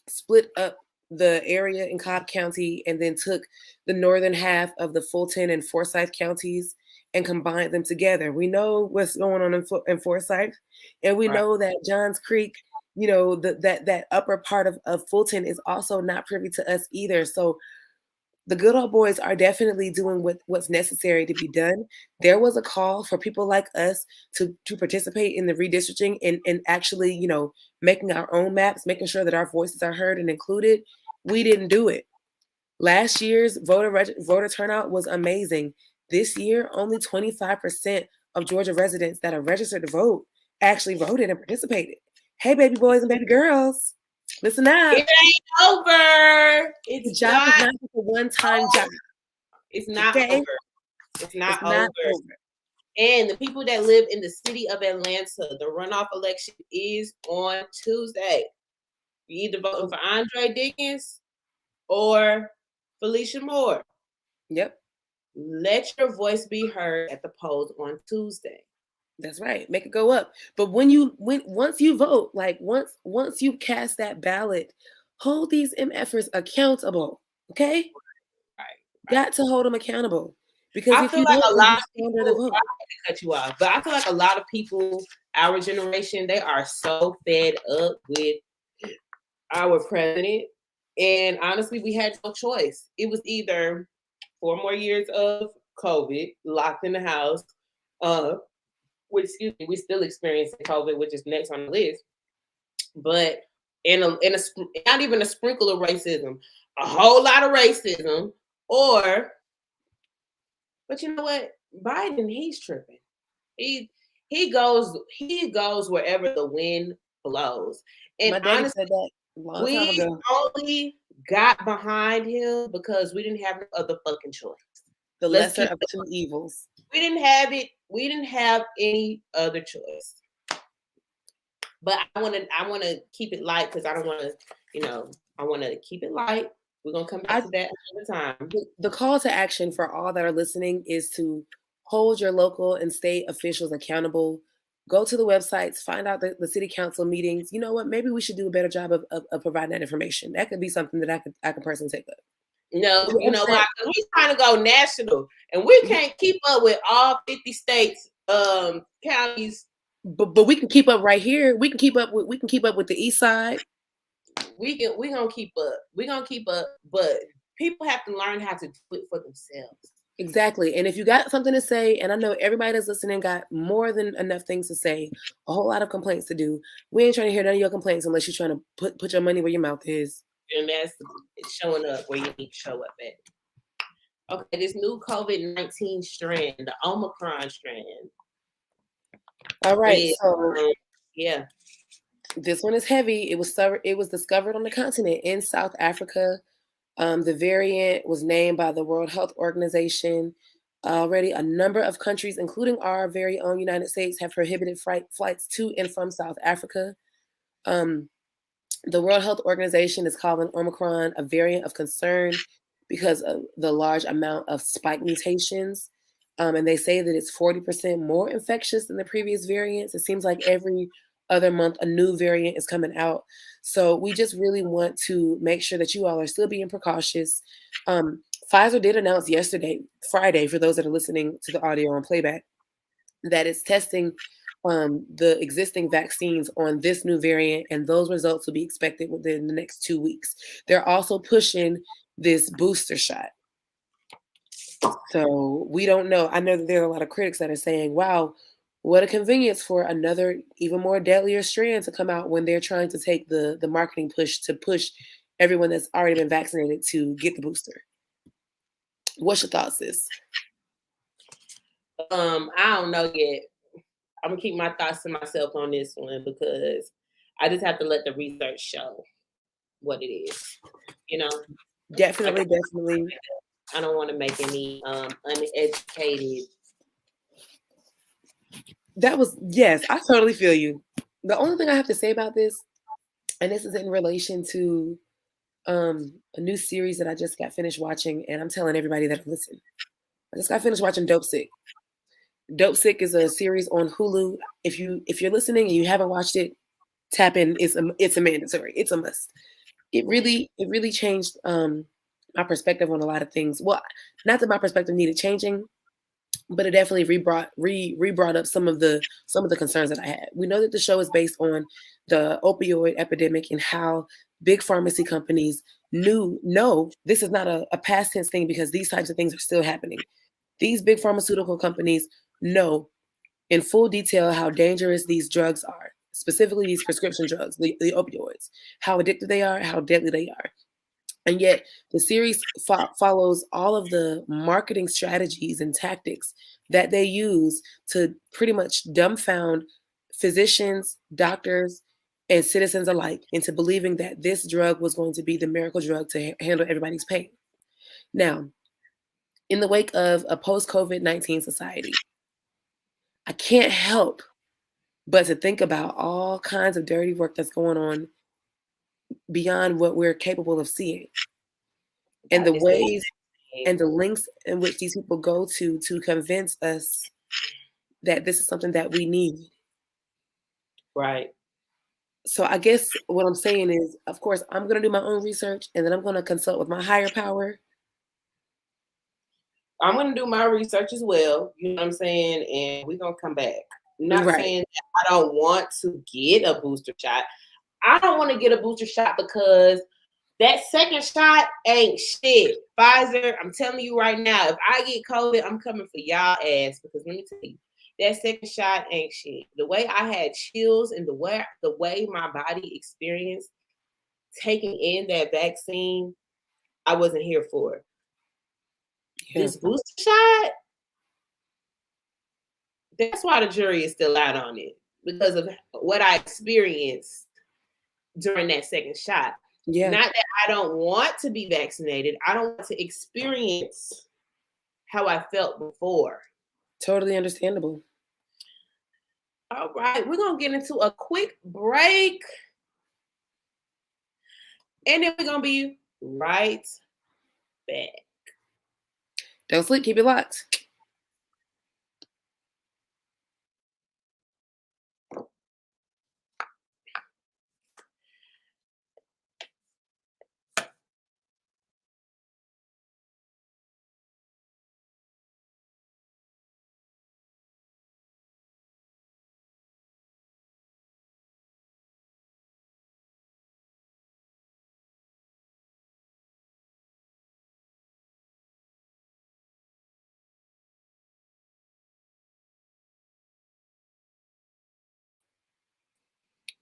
split up the area in Cobb County and then took the northern half of the Fulton and Forsyth counties and combined them together. We know what's going on in Forsyth, and we know that Johns Creek, that upper part of Fulton is also not privy to us either. So the good old boys are definitely doing what's necessary to be done. There was a call for people like us to participate in the redistricting and actually, making our own maps, making sure that our voices are heard and included. We didn't do it. Last year's voter turnout was amazing. This year, only 25% of Georgia residents that are registered to vote actually voted and participated. Hey, baby boys and baby girls, listen up. It ain't over. The job is not just a one-time job. It's not over. It's not over. And the people that live in the city of Atlanta, the runoff election is on Tuesday. You either voting for Andre Dickens or Felicia Moore. Yep. Let your voice be heard at the polls on Tuesday. That's right. Make it go up. But once you vote, like once you cast that ballot, hold these MFers accountable. Okay? Right. Got to hold them accountable. Because I if feel you like don't, a lot of people, I hate to cut you off, but I feel like a lot of people, our generation, they are so fed up with our president. And honestly, we had no choice. It was either 4 more years of COVID, locked in the house, which, excuse me, we still experiencing COVID, which is next on the list. But in a not even a sprinkle of racism, a whole lot of racism, but you know what? Biden, he's tripping. He goes wherever the wind blows. And my daddy honestly, said that a long time we ago. only got behind him because we didn't have no other fucking choice. The lesser of two evils. We didn't have it. We didn't have any other choice. But I want to keep it light because I don't want to, I want to keep it light. We're going to come back to that another time. The call to action for all that are listening is to hold your local and state officials accountable. Go to the websites, find out the city council meetings. You know what? Maybe we should do a better job of providing that information. That could be something that I could personally take up. No, you know why? We're trying to go national, and we can't keep up with all 50 states, counties. But we can keep up right here. We can keep up with the east side. We're gonna keep up. We're gonna keep up, but people have to learn how to do it for themselves. Exactly. And if you got something to say, and I know everybody that's listening got more than enough things to say, a whole lot of complaints to do. We ain't trying to hear none of your complaints unless you're trying to put your money where your mouth is. And that's showing up where you need to show up at. Okay, this new COVID-19 strand, the Omicron strand. All right. So yeah. This one is heavy. It was discovered on the continent in South Africa. The variant was named by the World Health Organization. Already, a number of countries, including our very own United States, have prohibited flights to and from South Africa. The World Health Organization is calling Omicron a variant of concern because of the large amount of spike mutations. And they say that it's 40% more infectious than the previous variants. It seems like every other month a new variant is coming out. So we just really want to make sure that you all are still being precautious. Pfizer did announce yesterday, Friday, for those that are listening to the audio on playback, that it's testing the existing vaccines on this new variant, and those results will be expected within the next 2 weeks. They're also pushing this booster shot. So we don't know. I know that there are a lot of critics that are saying, wow, what a convenience for another even more deadlier strand to come out when they're trying to take the marketing push to push everyone that's already been vaccinated to get the booster. What's your thoughts, sis? I don't know yet. I'm gonna keep my thoughts to myself on this one because I just have to let the research show what it is. Definitely. I don't want to make any uneducated. Yes, I totally feel you. The only thing I have to say about this, and this is in relation to a new series that I just got finished watching, and I'm telling everybody that listen. I just got finished watching Dope Sick. Dope Sick is a series on Hulu. If you're listening and you haven't watched it, tap in. It's a mandatory. It's a must. It really changed my perspective on a lot of things. Well, not that my perspective needed changing, but it definitely re-brought up some of the concerns that I had. We know that the show is based on the opioid epidemic and how big pharmacy companies no, this is not a past tense thing because these types of things are still happening. These big pharmaceutical companies know in full detail how dangerous these drugs are, specifically these prescription drugs, the opioids, how addictive they are, how deadly they are. And yet, the series follows all of the marketing strategies and tactics that they use to pretty much dumbfound physicians, doctors, and citizens alike into believing that this drug was going to be the miracle drug to handle everybody's pain. Now, in the wake of a post COVID-19 society, I can't help but to think about all kinds of dirty work that's going on beyond what we're capable of seeing, and That the is the ways and the lengths in which these people go to convince us that this is something that we need. right. So I guess what I'm saying is, of course, I'm going to do my own research and then I'm going to consult with my higher power. I'm gonna do my research as well. You know what I'm saying, and we're gonna come back. I'm not Right. saying that I don't want to get a booster shot. I don't want to get a booster shot because that second shot ain't shit. Pfizer, I'm telling you right now, if I get COVID, I'm coming for y'all ass because let me tell you, that second shot ain't shit. The way I had chills and the way my body experienced taking in that vaccine, I wasn't here for it. Yeah. This booster shot, that's why the jury is still out on it because of what I experienced during that second shot. Yeah. Not that I don't want to be vaccinated. I don't want to experience how I felt before. Totally understandable. All right, we're going to get into a quick break. And then we're going to be right back. Don't sleep. Keep it locked.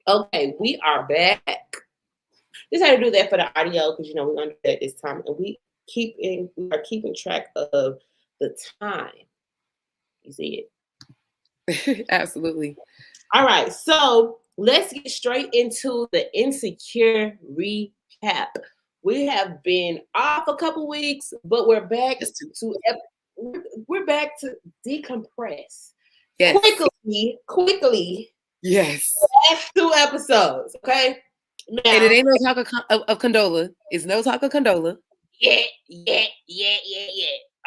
Okay, we are back. Just had to do that for the audio because we're gonna do that this time, and we are keeping track of the time. You see it. Absolutely. All right, so let's get straight into the Insecure recap. We have been off a couple weeks, but we're back to decompress. Yes. Quickly. Yes. Last 2 episodes, okay? Now, and it ain't no talk of condola. It's no talk of condola. Yeah.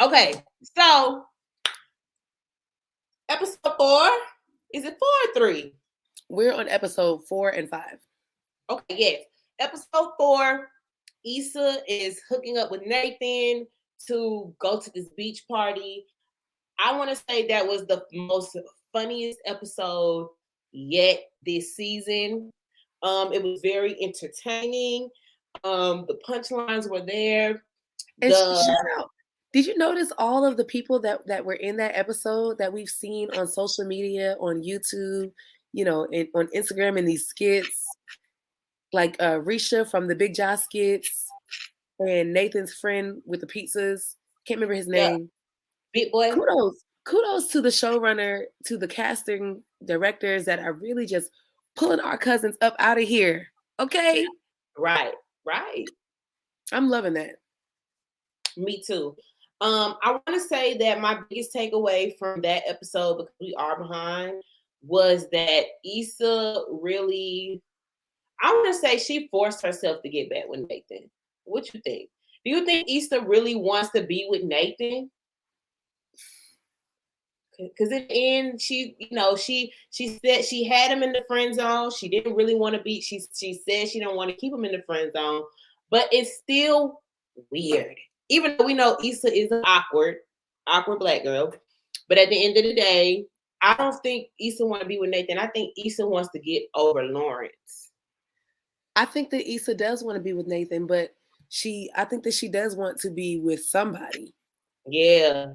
Okay, so episode 4. Is it 4 or 3? We're on episode 4 and 5. Okay, yes. Episode 4, Issa is hooking up with Nathan to go to this beach party. I want to say that was the most funniest episode yet this season. It was very entertaining. The punchlines were there. And shout out. Did you notice all of the people that were in that episode that we've seen on social media, on YouTube, on Instagram in these skits? Like Risha from the Big Josh skits and Nathan's friend with the pizzas. Can't remember his name. Big boy. Kudos to the showrunner, to the casting directors that are really just pulling our cousins up out of here. Okay? Right. I'm loving that. Me too. I want to say that my biggest takeaway from that episode, because we are behind, was that Issa really, I want to say she forced herself to get back with Nathan. What you think? Do you think Issa really wants to be with Nathan? Because in the end, she said she had him in the friend zone. She didn't really want to be. She said she don't want to keep him in the friend zone, but it's still weird. Even though we know Issa is an awkward black girl, but at the end of the day, I don't think Issa want to be with Nathan. I think Issa wants to get over Lawrence. I think that Issa does want to be with Nathan, but I think that she does want to be with somebody. Yeah.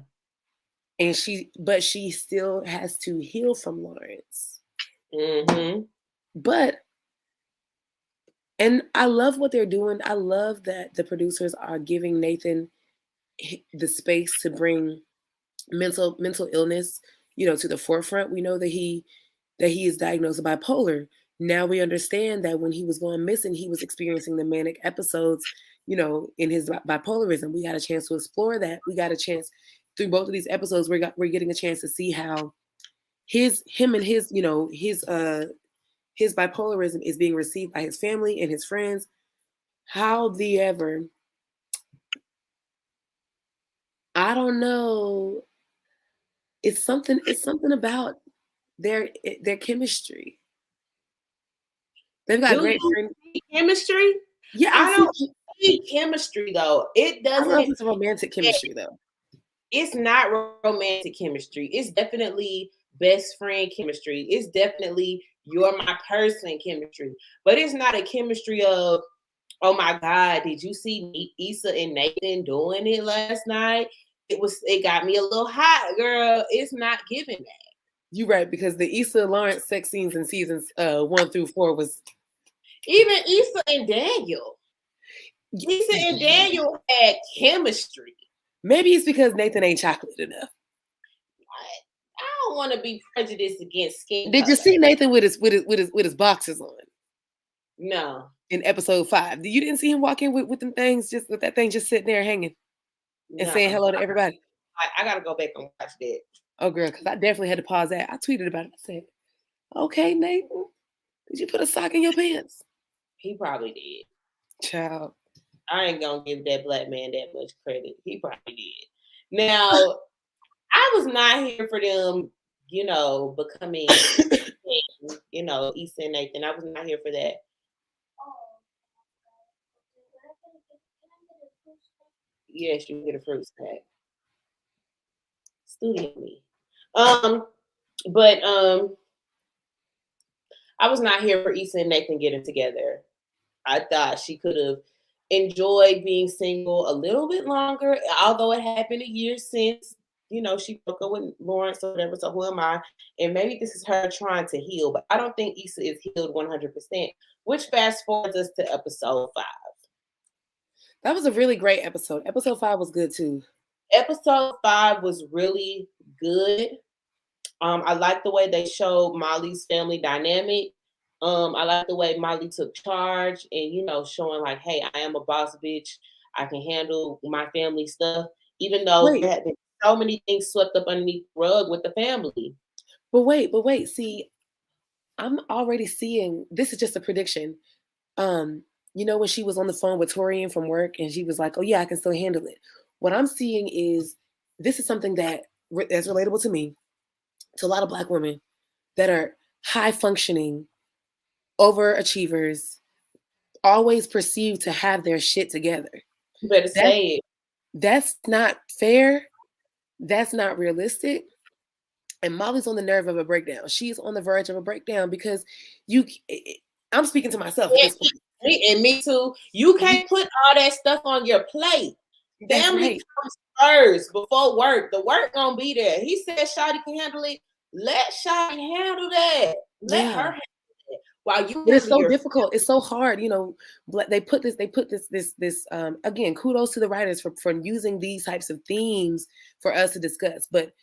And but she still has to heal from Lawrence. Mm-hmm. And I love what they're doing. I love that the producers are giving Nathan the space to bring mental illness, to the forefront. We know that he is diagnosed bipolar. Now we understand that when he was going missing, he was experiencing the manic episodes, in his bipolarism. We got a chance to explore that. We got a chance through both of these episodes. We're getting a chance to see how his bipolarism is being received by his family and his friends. I don't know. It's something about their chemistry. They've got great chemistry. Yeah, I don't see chemistry though. It doesn't. I don't know if it's romantic chemistry though. It's not romantic chemistry. It's definitely best friend chemistry. It's definitely you're my person chemistry. But it's not a chemistry of, oh my God, did you see Issa and Nathan doing it last night? It got me a little hot, girl. It's not giving that. You're right, because the Issa Lawrence sex scenes in seasons 1 through 4 was even Issa and Daniel. Issa and Daniel had chemistry. Maybe it's because Nathan ain't chocolate enough. I don't want to be prejudiced against skin Did color. you see Nathan with his boxers on? No. In episode 5, you didn't see him walk in with them things, just with that thing just sitting there hanging and saying hello to everybody. I gotta go back and watch that. Oh, girl, because I definitely had to pause that. I tweeted about it. I said, "Okay, Nathan, did you put a sock in your pants?" He probably did. Child. I ain't gonna give that black man that much credit. He probably did. Now, I was not here for them, becoming, Issa and Nathan. I was not here for that. Yes, you can get a fruit snack. Studio me. But I was not here for Issa and Nathan getting together. I thought she could have enjoyed being single a little bit longer, although it had been a year since, she broke up with Lawrence or whatever. So who am I? And maybe this is her trying to heal, but I don't think Issa is healed 100%, which fast forwards us to episode 5. That was a really great episode. Episode 5 was good too. Episode 5 was really good. I like the way they showed Molly's family dynamic. I like the way Molly took charge and, showing like, hey, I am a boss bitch. I can handle my family stuff, even though there had been so many things swept up underneath the rug with the family. But wait. See, I'm already seeing, this is just a prediction. When she was on the phone with Torian from work and she was like, oh yeah, I can still handle it. What I'm seeing is, this is something that's relatable to me, to a lot of Black women that are high functioning, overachievers, always perceived to have their shit together. You better say it. That's not fair. That's not realistic. And Molly's on the nerve of a breakdown. She's on the verge of a breakdown because I'm speaking to myself at this point. Me too. You can't put all that stuff on your plate. Family comes first before work. The work gonna be there. He said Shawty can handle it. Let Shawty handle that. Let her handle it. While you, it's so difficult. It's so hard. They put this. Again, kudos to the writers for using these types of themes for us to discuss. But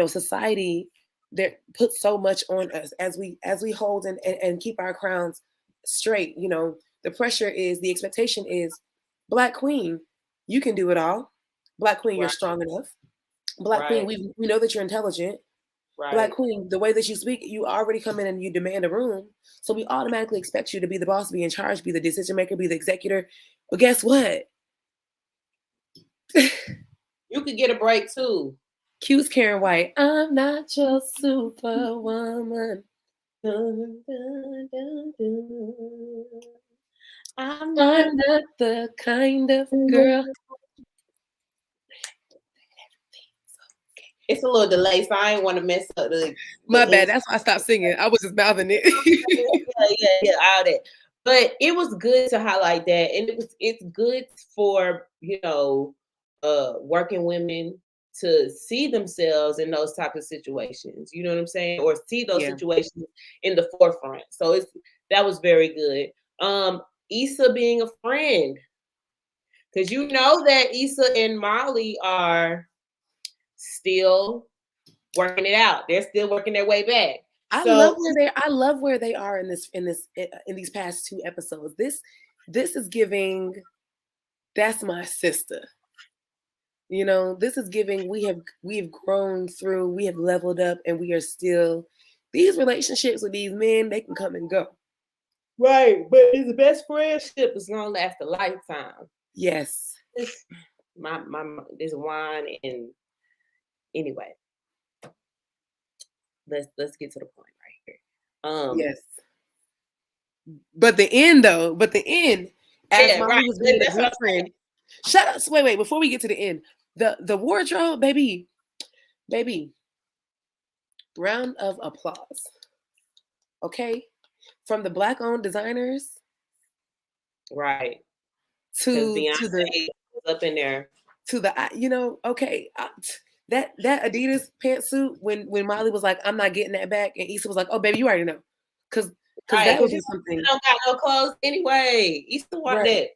society there puts so much on us as we hold and keep our crowns straight. The pressure is, the expectation is, Black queen, you can do it all. Black queen, you're strong enough. Black queen, we know that you're intelligent. Black Right. queen, the way that you speak, you already come in and you demand a room. So we automatically expect you to be the boss, be in charge, be the decision maker, be the executor. But guess what? You could get a break too. Cue's Karen White. I'm not your superwoman. Dun, dun, dun, dun. I'm not. I'm not the kind of girl. It's a little delay, so I ain't want to mess up the My bad. end. That's why I stopped singing. I was just mouthing it. Yeah, all that. But it was good to highlight that, and it's good for working women to see themselves in those type of situations. You know what I'm saying, or see those Yeah. situations in the forefront. So that was very good. Issa being a friend, because you know that Issa and Molly are still working it out. They're still working their way back. I So love where they are in these past 2 episodes. This is giving that's my sister. You know, this is giving we've grown through, we have leveled up, and we are still these relationships with these men, they can come and go. right, but the best friendship is gonna last a lifetime. Yes. My this wine, and anyway, let's get to the point right here. Yes. But the end, as Yeah, Molly right. was being a That's what good I'm saying. friend. Shut up. Wait, before we get to the end. The wardrobe, baby. Round of applause. Okay? From the Black-owned designers Right. Because to the Beyonce was up in there. okay. That Adidas pantsuit when Molly was like, I'm not getting that back, and Issa was like, oh baby, you already know. Cause Right, that would because be you something. don't got no clothes anyway. You still want Right.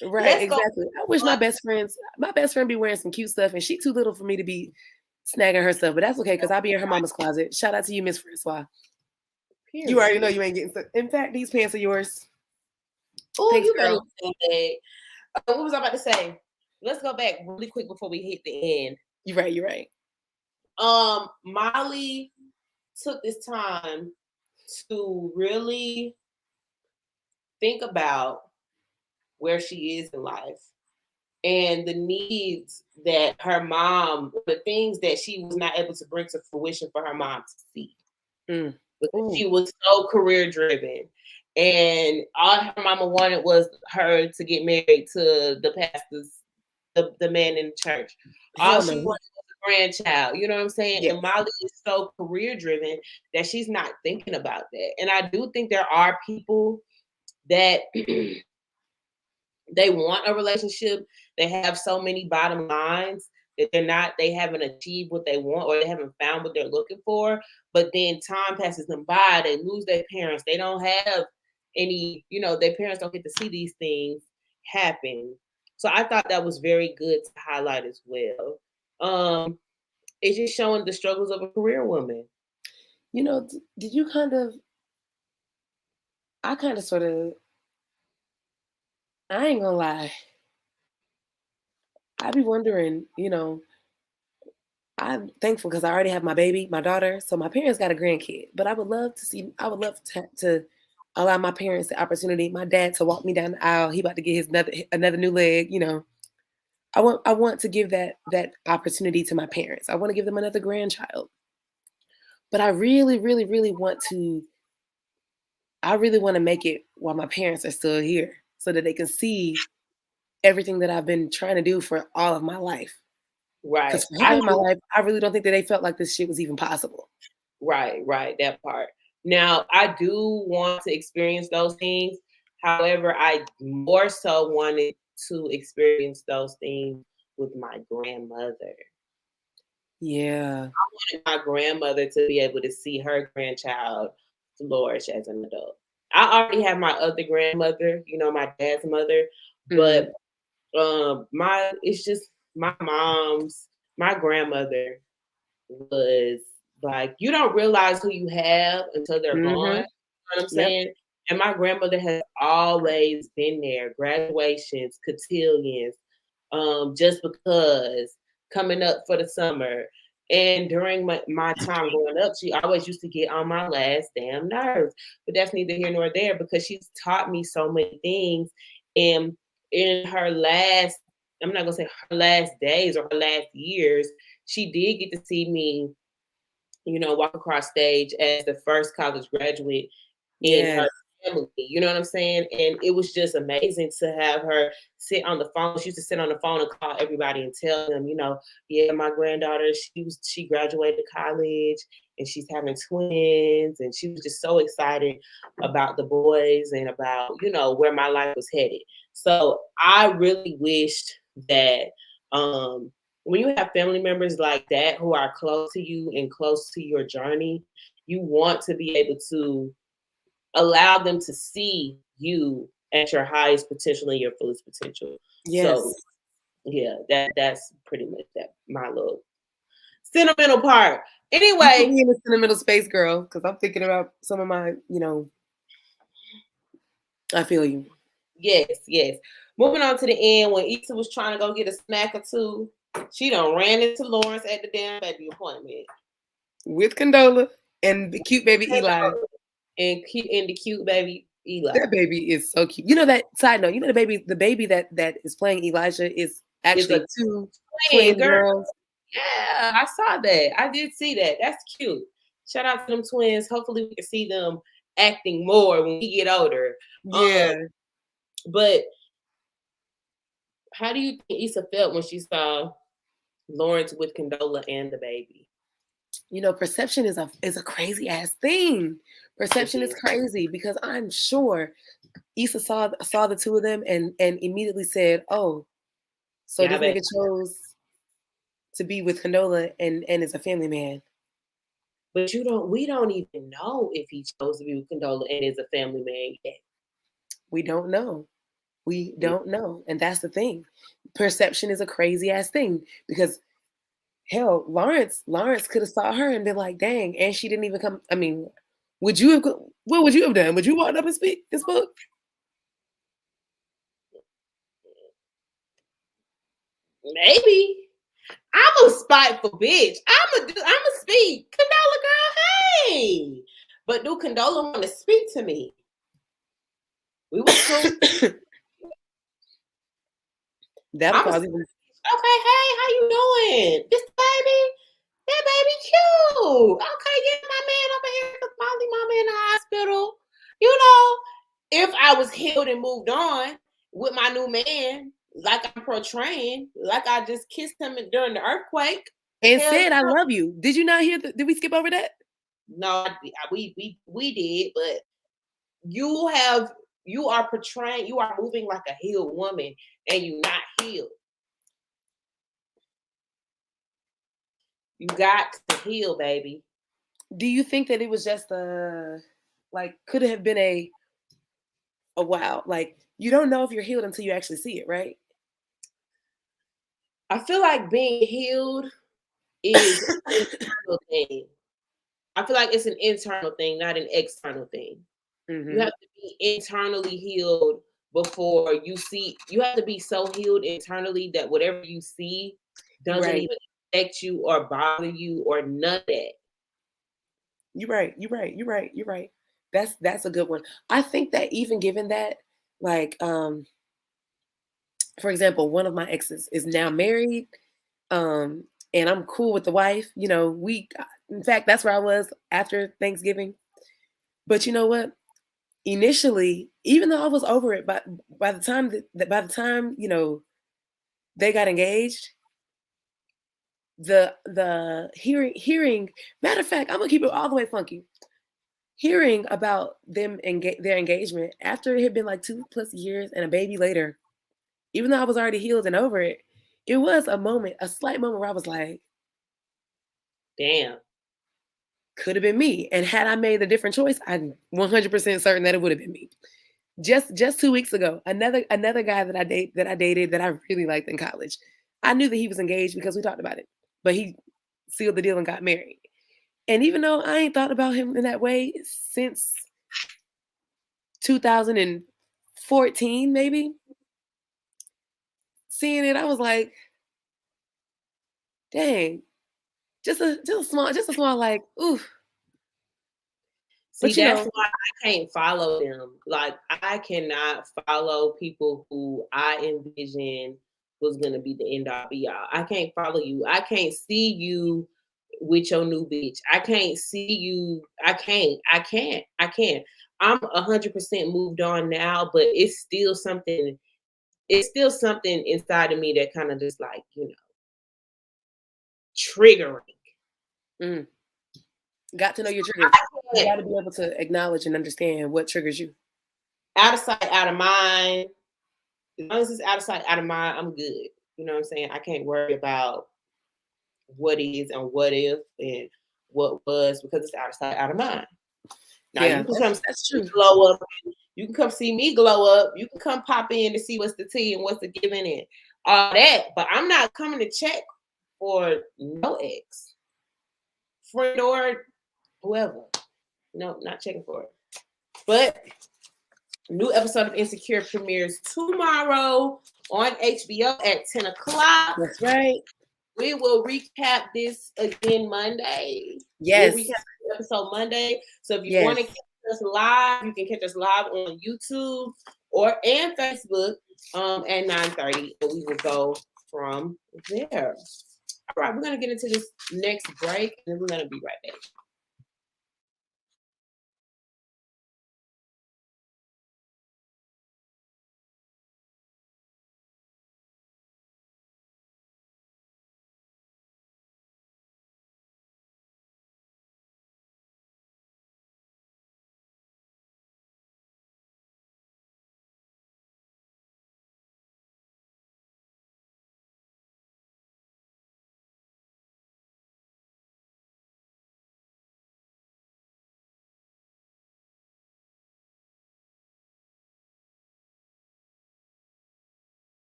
that. Right, Let's go. exactly. I wish my best friend be wearing some cute stuff, and she too little for me to be snagging her stuff, but that's okay because I'll be in her mama's closet. Shout out to you, Miss Francois. You already know you ain't getting stuff. In fact, these pants are yours. Oh, Thanks, you better girl. say that. What was I about to say? Let's go back really quick before we hit the end. You're right. Molly took this time to really think about where she is in life and the needs that her mom, the things that she was not able to bring to fruition for her mom to see. Because she was so career driven, and all her mama wanted was her to get married to the pastor's, the man in the church. All she wanted was a grandchild. You know what I'm saying? Yeah. And Molly is so career driven that she's not thinking about that. And I do think there are people that they want a relationship. They have so many bottom lines that they haven't achieved what they want, or they haven't found what they're looking for. But then time passes them by, they lose their parents. They don't have any, their parents don't get to see these things happen. So I thought that was very good to highlight as well. It's just showing the struggles of a career woman. Did you I ain't gonna lie. I be wondering, I'm thankful because I already have my baby, my daughter. So my parents got a grandkid, but I would love to allow my parents the opportunity, my dad to walk me down the aisle. He about to get his another new leg, I want to give that opportunity to my parents. I want to give them another grandchild. But I really, really, really want to make it while my parents are still here so that they can see everything that I've been trying to do for all of my life. Right. Because for half of my life, I really don't think that they felt like this shit was even possible. Right, that part. Now, I do want to experience those things. However, I more so wanted to experience those things with my grandmother. Yeah. I wanted my grandmother to be able to see her grandchild flourish as an adult. I already have my other grandmother, my dad's mother, but it's just my grandmother was like, you don't realize who you have until they're gone. You know what I'm saying? And my grandmother has always been there. Graduations, cotillions, just because, coming up for the summer, And during my time growing up, she always used to get on my last damn nerves. But that's neither here nor there because she's taught me so many things. And in her last, I'm not gonna say her last days or her last years, she did get to see me, walk across stage as the first college graduate in Yes. her family. You know what I'm saying? And it was just amazing to have her sit on the phone. She used to sit on the phone and call everybody and tell them, yeah, my granddaughter, she graduated college and she's having twins. And she was just so excited about the boys and about, where my life was headed. So I really wished that when you have family members like that who are close to you and close to your journey, you want to be able to allow them to see you at your highest potential and your fullest potential. So Yes. yeah, that's pretty much that my little sentimental part. You put Anyway, me in the sentimental space, girl, because I'm thinking about some of my, I feel you. yes. Moving on to the end, when Issa was trying to go get a snack or two, she done ran into Lawrence at the damn baby appointment. With Condola and the cute baby Eli. And the cute baby Eli. That baby is so cute. That side note, the baby that is playing Elijah is actually two twin girls. Yeah, I saw that. I did see that. That's cute. Shout out to them twins. Hopefully we can see them acting more when we get older. Yeah. But how do you think Issa felt when she saw Lawrence with Condola and the baby? Perception is a crazy ass thing. Perception is crazy because I'm sure Issa saw the two of them and immediately said, "Oh, so Yeah, this nigga chose to be with Condola and is a family man." But we don't even know if he chose to be with Condola and is a family man yet. We don't know. We don't know. And that's the thing. Perception is a crazy ass thing because hell, Lawrence could have saw her and been like, dang, and she didn't even come. I mean, what would you have done? Would you walk up and speak this book? Maybe. I'm a spiteful bitch. I'ma speak. Condola girl, hey. But do Condola want to speak to me? We was cool. That'll cause even. Okay, hey, how you doing? This baby? That baby cute. Okay, get my man over here because Molly mama in the hospital. If I was healed and moved on with my new man, like I'm portraying, like I just kissed him during the earthquake. And said, I love you. Did you not hear did we skip over that? No, we did, but you are portraying, you are moving like a healed woman and you're not healed. You got to heal, baby. Do you think that it was just could it have been a wow? Like, you don't know if you're healed until you actually see it, right? I feel like being healed is an internal thing. I feel like it's an internal thing, not an external thing. Mm-hmm. You have to be internally healed before you see. You have to be so healed internally that whatever you see doesn't even affect you or bother you or none of that. You're right. That's a good one. I think that even given that, like, for example, one of my exes is now married, and I'm cool with the wife. In fact, that's where I was after Thanksgiving. But you know what? Initially, even though I was over it, but by the time they got engaged, the hearing matter of fact, I'm gonna keep it all the way funky. Hearing about them their engagement after it had been like 2+ years and a baby later, even though I was already healed and over it, it was a slight moment where I was like, damn, could have been me. And had I made a different choice, I'm 100% certain that it would have been me. Just 2 weeks ago, another guy that I dated that I really liked in college. I knew that he was engaged because we talked about it, but he sealed the deal and got married. And even though I ain't thought about him in that way since 2014, maybe, seeing it, I was like, dang, just a small like, ooh. See, But you that's know, why I can't follow them. Like, I cannot follow people who I envision was gonna be the end all be all. I can't follow you. I can't see you with your new bitch. I can't see you. I can't. I can't. I can't. I'm 100% moved on now, but it's still something. It's still something inside of me that kind of just like triggering. mm, got to know your triggers. You got to be able to acknowledge and understand what triggers you. Out of sight, out of mind. As long as it's out of sight, out of mind, I'm good. You know what I'm saying? I can't worry about what is and what if and what was because it's out of sight, out of mind. Now Yeah, you can come that's see me true. glow up. You can come see me glow up. You can come pop in to see what's the tea and what's the giving and all that. But I'm not coming to check for no ex, friend or whoever. No, not checking for it. But new episode of Insecure premieres tomorrow on HBO at 10 o'clock. That's right. We will recap this again Monday. We'll Yes. recap the episode Monday. So if you want to Yes. catch us live, you can catch us live on YouTube and Facebook at 9:30. And we will go from there. All right, we're gonna get into this next break and then we're gonna be right back.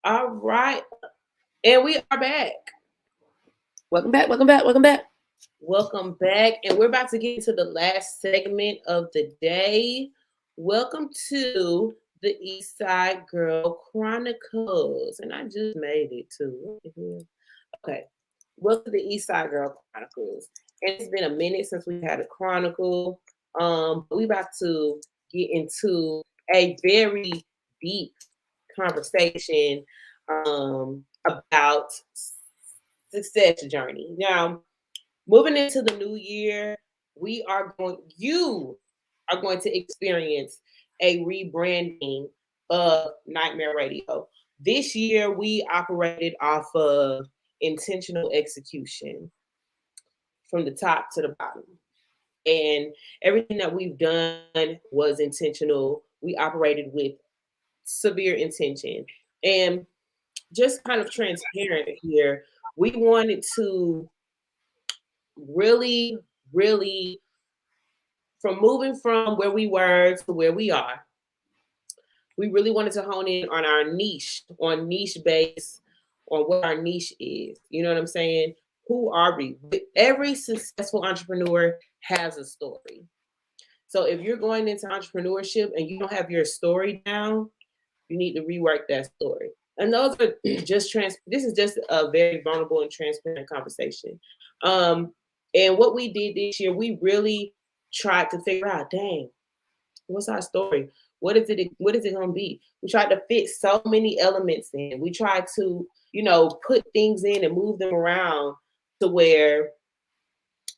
All right. And we are back. Welcome back. Welcome back. Welcome back. Welcome back. And we're about to get into the last segment of the day. Welcome to the East Side Girl Chronicles. And I just made it too. Okay. Welcome to the East Side Girl Chronicles. And it's been a minute since we had a chronicle. We about to get into a very deep conversation about success journey. Now, moving into the new year, you are going to experience a rebranding of Nightmare Radio. This year, we operated off of intentional execution from the top to the bottom. And everything that we've done was intentional. We operated with severe intention. And just kind of transparent here, we wanted to really, really, from moving from where we were to where we are, we really wanted to hone in on our niche, on niche base, on what our niche is. You know what I'm saying? Who are we? Every successful entrepreneur has a story. So if you're going into entrepreneurship and you don't have your story down, you need to rework that story. And those are just this is just a very vulnerable and transparent conversation. And what we did this year, we really tried to figure out, dang, what's our story? What is it gonna be? We tried to fit so many elements in. We tried to, put things in and move them around to where,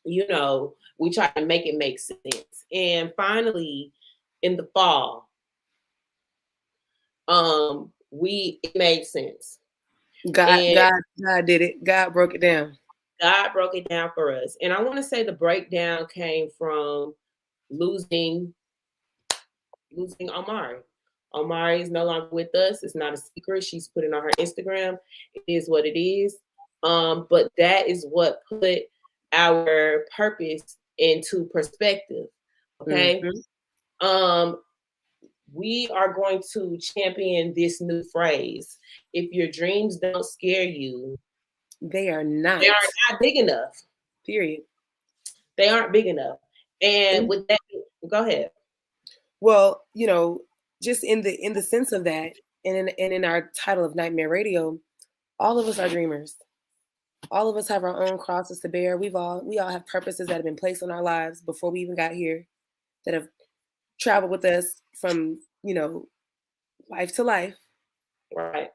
we tried to make it make sense. And finally, in the fall, it made sense. God, And God, God did it. God broke it down. God broke it down for us. And I want to say the breakdown came from losing Omari. Omari is no longer with us. It's not a secret. She's put it on her Instagram. It is what it is. But that is what put our purpose into perspective. Okay. Mm-hmm. We are going to champion this new phrase. If your dreams don't scare you, They are not. they are not big enough. Period. They aren't big enough. And with that, go ahead. Well, just in the sense of that, and in our title of Nightmare Radio, all of us are dreamers. All of us have our own crosses to bear. We all have purposes that have been placed on our lives before we even got here, that have traveled with us from life to life. Right.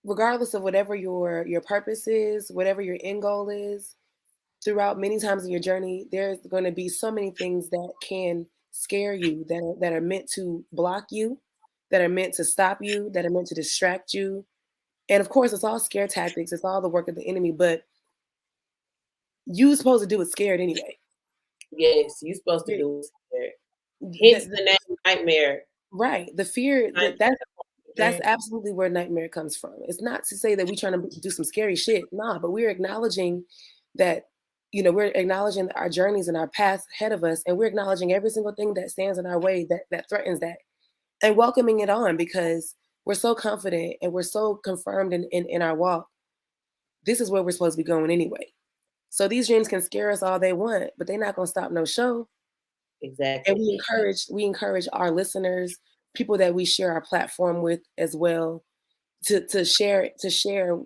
Regardless of whatever your purpose is, whatever your end goal is, throughout many times in your journey, there's going to be so many things that can scare you, that are meant to block you, that are meant to stop you, that are meant to distract you. And of course, it's all scare tactics. It's all the work of the enemy, but you're supposed to do it scared anyway. Yes, you're supposed to do it scared. Hence the name Nightmare. Right. The fear, that's absolutely where nightmare comes from. It's not to say that we're trying to do some scary shit. Nah, but we're acknowledging that, we're acknowledging our journeys and our paths ahead of us. And we're acknowledging every single thing that stands in our way that threatens that, and welcoming it on, because we're so confident and we're so confirmed in our walk. This is where we're supposed to be going anyway. So these dreams can scare us all they want, but they're not going to stop no show. Exactly. And we encourage our listeners, people that we share our platform with as well, to share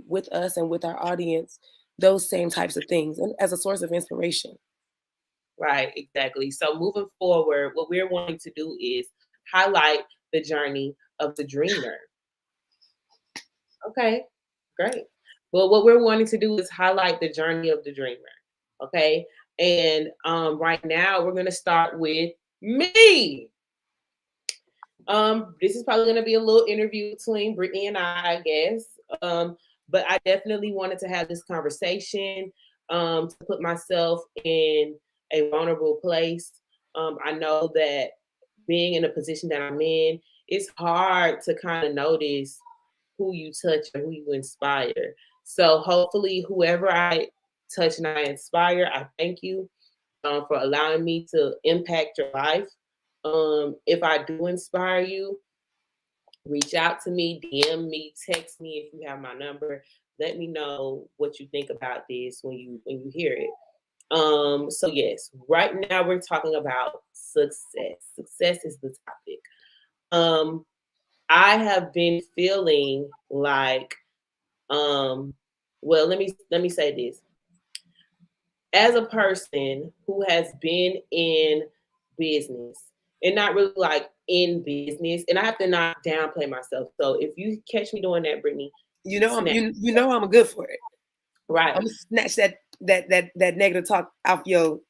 with us and with our audience those same types of things, and as a source of inspiration. Right, exactly. So moving forward, what we're wanting to do is highlight the journey of the dreamer. Okay, great. Well, what we're wanting to do is highlight the journey of the dreamer. Okay. And right now we're going to start with me. This is probably going to be a little interview between Brittany and I guess. But I definitely wanted to have this conversation, to put myself in a vulnerable place. I know that being in a position that I'm in, it's hard to kind of notice who you touch or who you inspire. So hopefully, whoever I touch and I inspire, I thank you for allowing me to impact your life. If I do inspire you, reach out to me, DM me, text me if you have my number. Let me know what you think about this when you hear it. So yes, right now we're talking about success. Success is the topic. I have been feeling like, well, let me say this. As a person who has been in business, and not really like in business, and I have to not downplay myself. So if you catch me doing that, Brittany, I'm good for it. Right. I'm gonna snatch that negative talk out your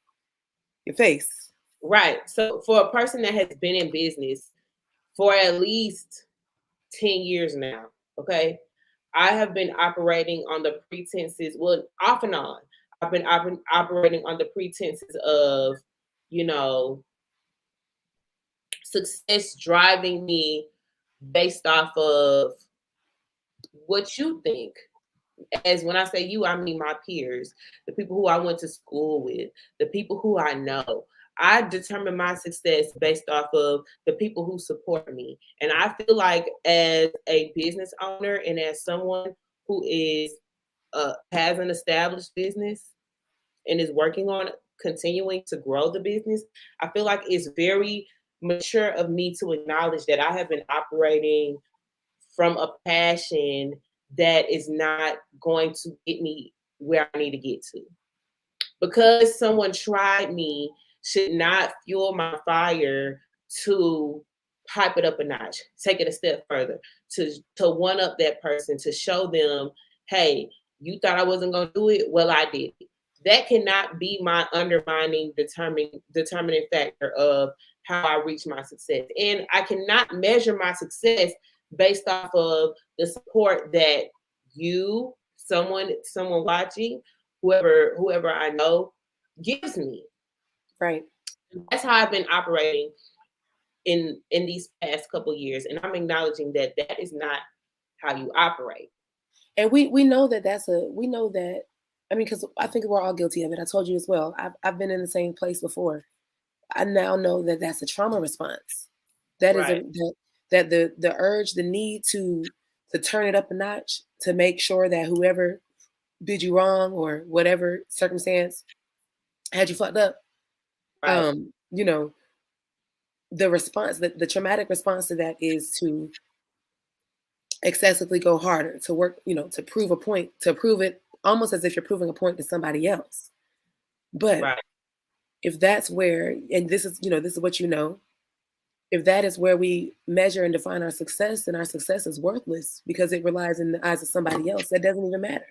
face. Right. So for a person that has been in business for at least 10 years now, okay, I have been operating on the pretenses, well, off and on. I've been operating on the pretenses of, success driving me based off of what you think as when I say you, I mean my peers, the people who I went to school with, the people who I know. I determine my success based off of the people who support me. And I feel like as a business owner and as someone who is has an established business and is working on continuing to grow the business, I feel like it's very mature of me to acknowledge that I have been operating from a passion that is not going to get me where I need to get to. Because someone tried me should not fuel my fire to pipe it up a notch, take it a step further, to one up that person, to show them, hey, you thought I wasn't gonna do it? Well, I did it. That cannot be my undermining determining factor of how I reach my success. And I cannot measure my success based off of the support that you, someone watching, whoever I know gives me. Right. That's how I've been operating in these past couple years, and I'm acknowledging that that is not how you operate. And we know that we know that. I mean, because I think we're all guilty of it. I told you as well. I've been in the same place before. I now know that that's a trauma response. That is Right, that the urge, the need to turn it up a notch, to make sure that whoever did you wrong or whatever circumstance had you fucked up, right, you know, the response, the traumatic response to that is to excessively go harder, to work, to prove a point, to prove it almost as if you're proving a point to somebody else. But right. if that's where, and this is what if that is where we measure and define our success, then our success is worthless because it relies in the eyes of somebody else. That doesn't even matter.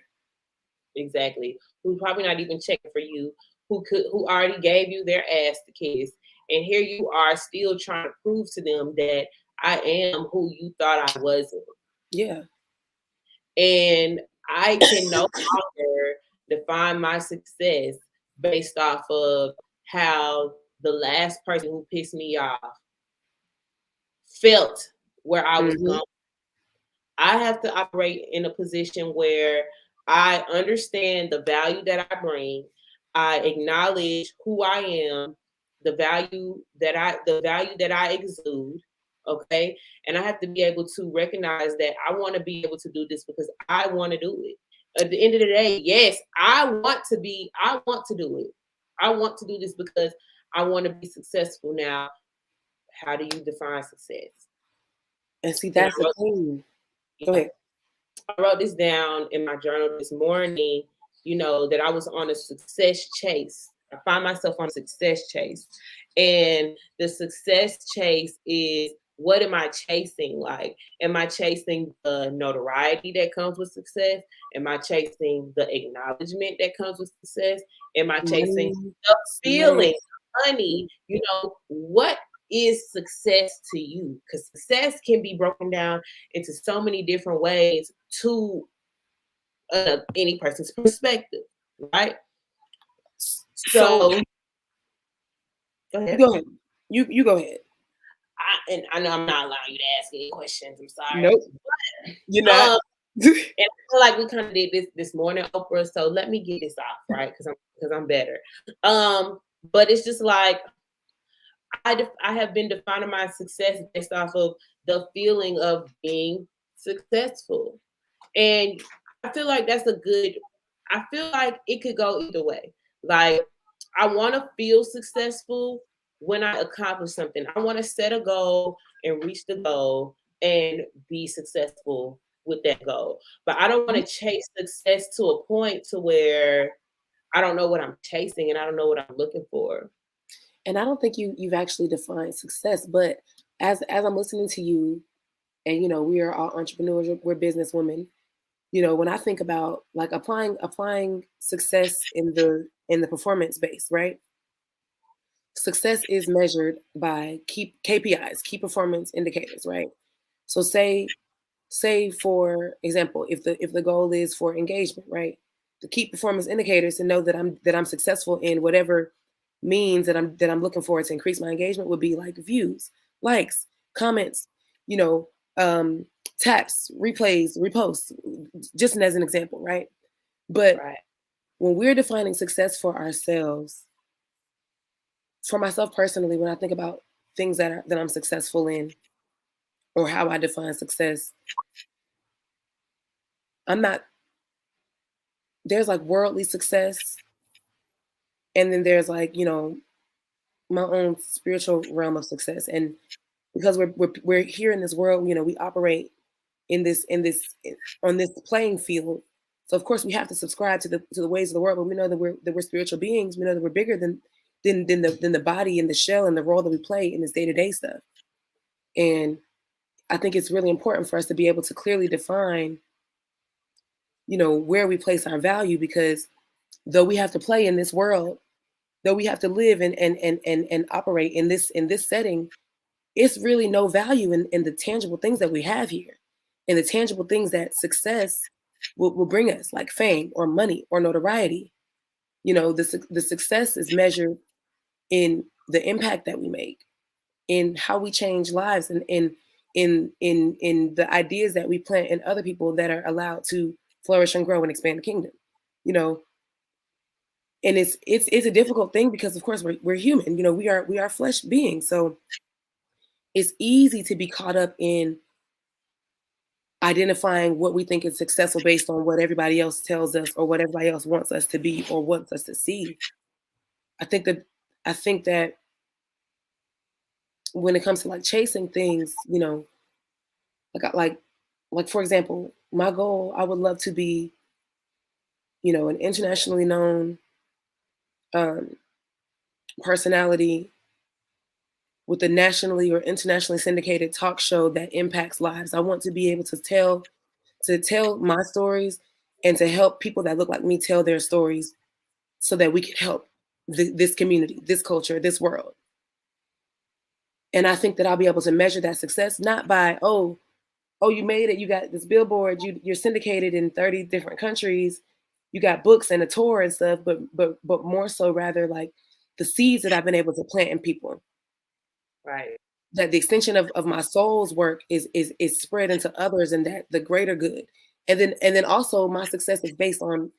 Exactly. Who's probably not even checking for you, who already gave you their ass to kiss. And here you are still trying to prove to them that I am who you thought I wasn't. Yeah. And I can no longer define my success based off of how the last person who pissed me off felt where I was Hmm. going. I have to operate in a position where I understand the value that I bring. I acknowledge who I am, the value that I exude. Okay. And I have to be able to recognize that I want to be able to do this because I want to do it. At the end of the day, yes, I want to do it. I want to do this because I want to be successful. Now, how do you define success? And see, And I that's the wrote, thing. Go yeah, ahead. I wrote this down in my journal this morning, that I was on a success chase. I find myself on a success chase. And the success chase is, what am I chasing? Like, am I chasing the notoriety that comes with success? Am I chasing the acknowledgement that comes with success? Am I chasing Money, the feeling, success. money? What is success to you? Because success can be broken down into so many different ways to any person's perspective, right? So So go you ahead. go ahead. You go ahead. And I know I'm not allowing you to ask any questions. I'm sorry. Nope, you're not. Um, and I feel like we kind of did this morning, Oprah. So let me get this off, right? Because I'm better. But it's just like I have been defining my success based off of the feeling of being successful. And I feel like I feel like it could go either way. Like, I want to feel successful when I accomplish something. I want to set a goal and reach the goal and be successful with that goal. But I don't want to chase success to a point to where I don't know what I'm chasing and I don't know what I'm looking for. And I don't think you've actually defined success, but as I'm listening to you, and we are all entrepreneurs, we're business women. When I think about like applying success in the performance base, right? Success is measured by key KPIs, key performance indicators, right? So say for example, if the goal is for engagement, right? The key performance indicators to know that I'm successful in whatever means that I'm looking for to increase my engagement would be like views, likes, comments, you know, taps, replays, reposts, just as an example, right? But Right. when we're defining success for ourselves, for myself personally, when I think about things that I'm successful in or how I define success, I'm not, there's like worldly success, and then there's like, my own spiritual realm of success. And because we're here in this world, we operate on this playing field. So of course we have to subscribe to the ways of the world, but we know that we're spiritual beings. We know that we're bigger than the body and the shell and the role that we play in this day-to-day stuff. And I think it's really important for us to be able to clearly define, where we place our value, because though we have to play in this world, though we have to live and operate in this setting, it's really no value in the tangible things that we have here, and the tangible things that success will bring us, like fame or money or notoriety. The success is measured in the impact that we make, in how we change lives, and in the ideas that we plant in other people that are allowed to flourish and grow and expand the kingdom. You know, and it's a difficult thing because of course we're human. We are flesh beings, so it's easy to be caught up in identifying what we think is successful based on what everybody else tells us or what everybody else wants us to be or wants us to see. I think that when it comes to like chasing things, like for example, my goal, I would love to be, an internationally known um, personality with a nationally or internationally syndicated talk show that impacts lives. I want to be able to tell my stories and to help people that look like me tell their stories so that we can help this community, this culture, this world. And I think that I'll be able to measure that success not by, oh, you made it, you got this billboard, you're syndicated in 30 different countries, you got books and a tour and stuff, but more so rather like the seeds that I've been able to plant in people, Right. that the extension of my soul's work is spread into others, and that the greater good. And then also my success is based on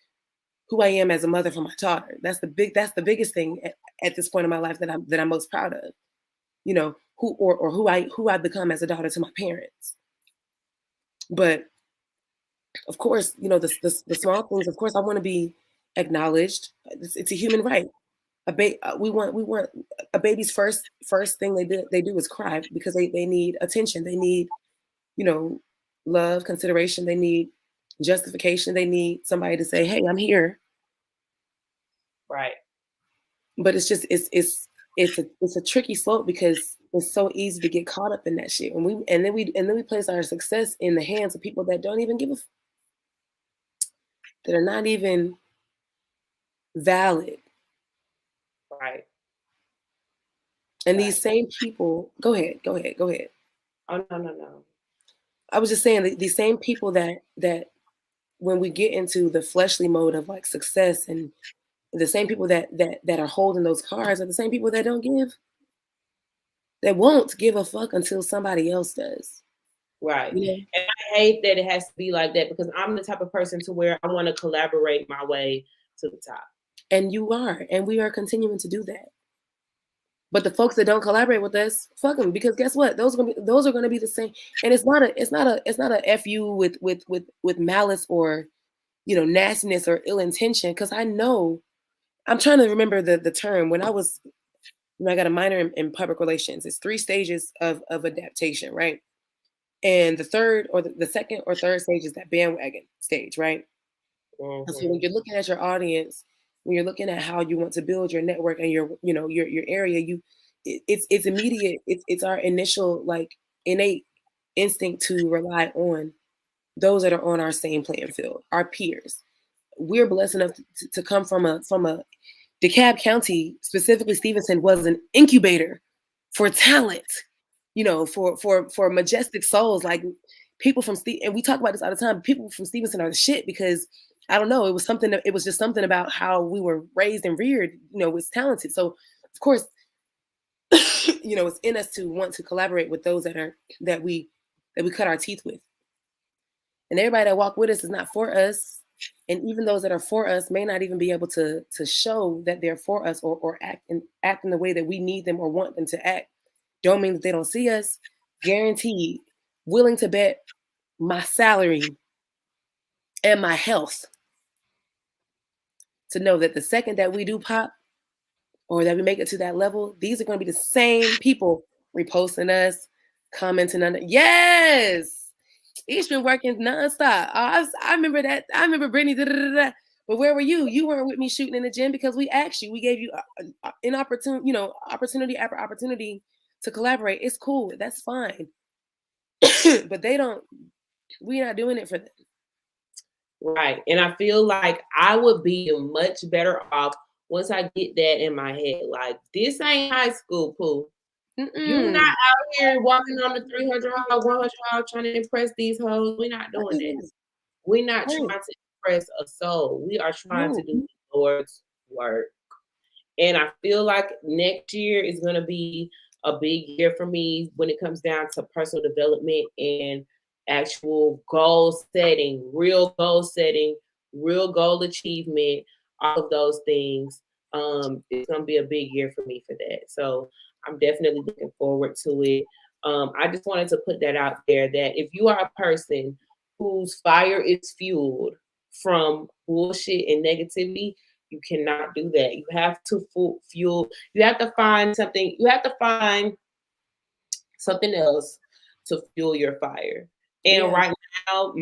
who I am as a mother for my daughter. That's the biggest thing at this point in my life that I'm most proud of. Who I become as a daughter to my parents. But of course, the small things. Of course, I want to be acknowledged. It's a human right. We want a baby's first thing they do is cry because they need attention. They need, you know love, consideration. They need justification. They need somebody to say, "Hey, I'm here." Right. But it's a tricky slope because it's so easy to get caught up in that shit. And then we place our success in the hands of people that don't even that are not even valid. Right. And Right. these same people, go ahead. Oh, no, no, no. I was just saying that these same people that when we get into the fleshly mode of like success, and the same people that are holding those cards are the same people that won't give a fuck until somebody else does. Right. You know? And I hate that it has to be like that because I'm the type of person to where I want to collaborate my way to the top. And you are, and we are continuing to do that. But the folks that don't collaborate with us, fuck them, because guess what? Those are gonna be the same. And it's not a fu with malice or nastiness or ill intention. Because I know, I'm trying to remember the term when I got a minor in public relations. It's 3 stages of adaptation, right? And the third or the second or third stage is that bandwagon stage, right? And so when Hmm. you're looking at your audience, when you're looking at how you want to build your network and your area, it's immediate. It's our initial like innate instinct to rely on those that are on our same playing field, our peers. We're blessed enough to come from a DeKalb County, specifically Stevenson, was an incubator for talent, for majestic souls. Like people from and we talk about this all the time. People from Stevenson are the shit because I don't know. It was just something about how we were raised and reared. Was talented. So of course, it's in us to want to collaborate with those that that we cut our teeth with. And everybody that walk with us is not for us. And even those that are for us may not even be able to show that they're for us or act in the way that we need them or want them to act. Don't mean that they don't see us. Guaranteed, willing to bet my salary and my health to know that the second that we do pop or that we make it to that level, these are going to be the same people reposting us, commenting on it. Yes, he's been working nonstop. I remember that. I remember Brittany. But where were you? You weren't with me shooting in the gym because we asked you. We gave you an opportunity, opportunity after opportunity to collaborate. It's cool. That's fine. But they don't. We're not doing it for them. Right. And I feel like I would be much better off once I get that in my head. Like, this ain't high school, Pooh. You not out here walking on the 300 hall, 100 hall trying to impress these hoes. We're not doing that. We're not trying to impress a soul. We are trying to do the Lord's work. And I feel like next year is going to be a big year for me when it comes down to personal development and actual goal setting, real goal achievement, all of those things. It's going to be a big year for me for that. So I'm definitely looking forward to it. I just wanted to put that out there that if you are a person whose fire is fueled from bullshit and negativity, you cannot do that. You have to fuel. You have to find something. You have to find something else to fuel your fire. And right now,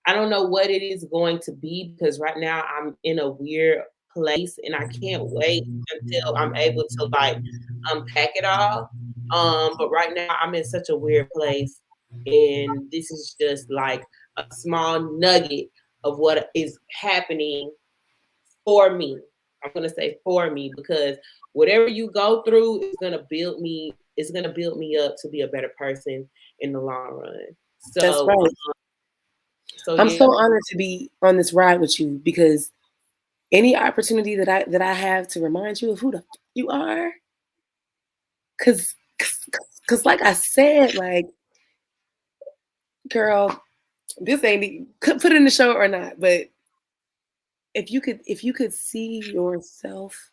I don't know what it is going to be because right now I'm in a weird place and I can't wait until I'm able to unpack it all. But right now I'm in such a weird place, and this is just like a small nugget of what is happening for me. I'm gonna say for me because whatever you go through is gonna build me. It's gonna build me up to be a better person in the long run. So that's right. I'm so honored to be on this ride with you because any opportunity that I have to remind you of who the you are, cause like I said, like, girl, this ain't could put in the show or not, but if you could see yourself,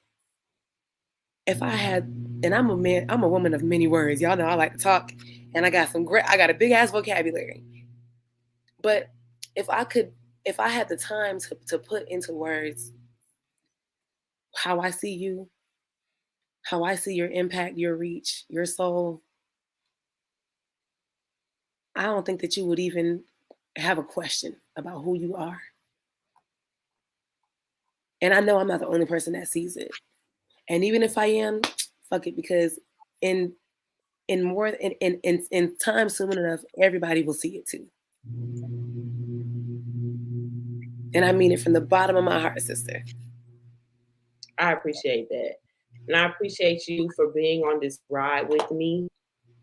if I had, and I'm a woman of many words. Y'all know I like to talk, and I got a big ass vocabulary. But if I had the time to put into words how I see you, how I see your impact, your reach, your soul, I don't think that you would even have a question about who you are. And I know I'm not the only person that sees it. And even if I am, fuck it, because in time soon enough, everybody will see it too. And I mean it from the bottom of my heart, sister. I appreciate that. And I appreciate you for being on this ride with me.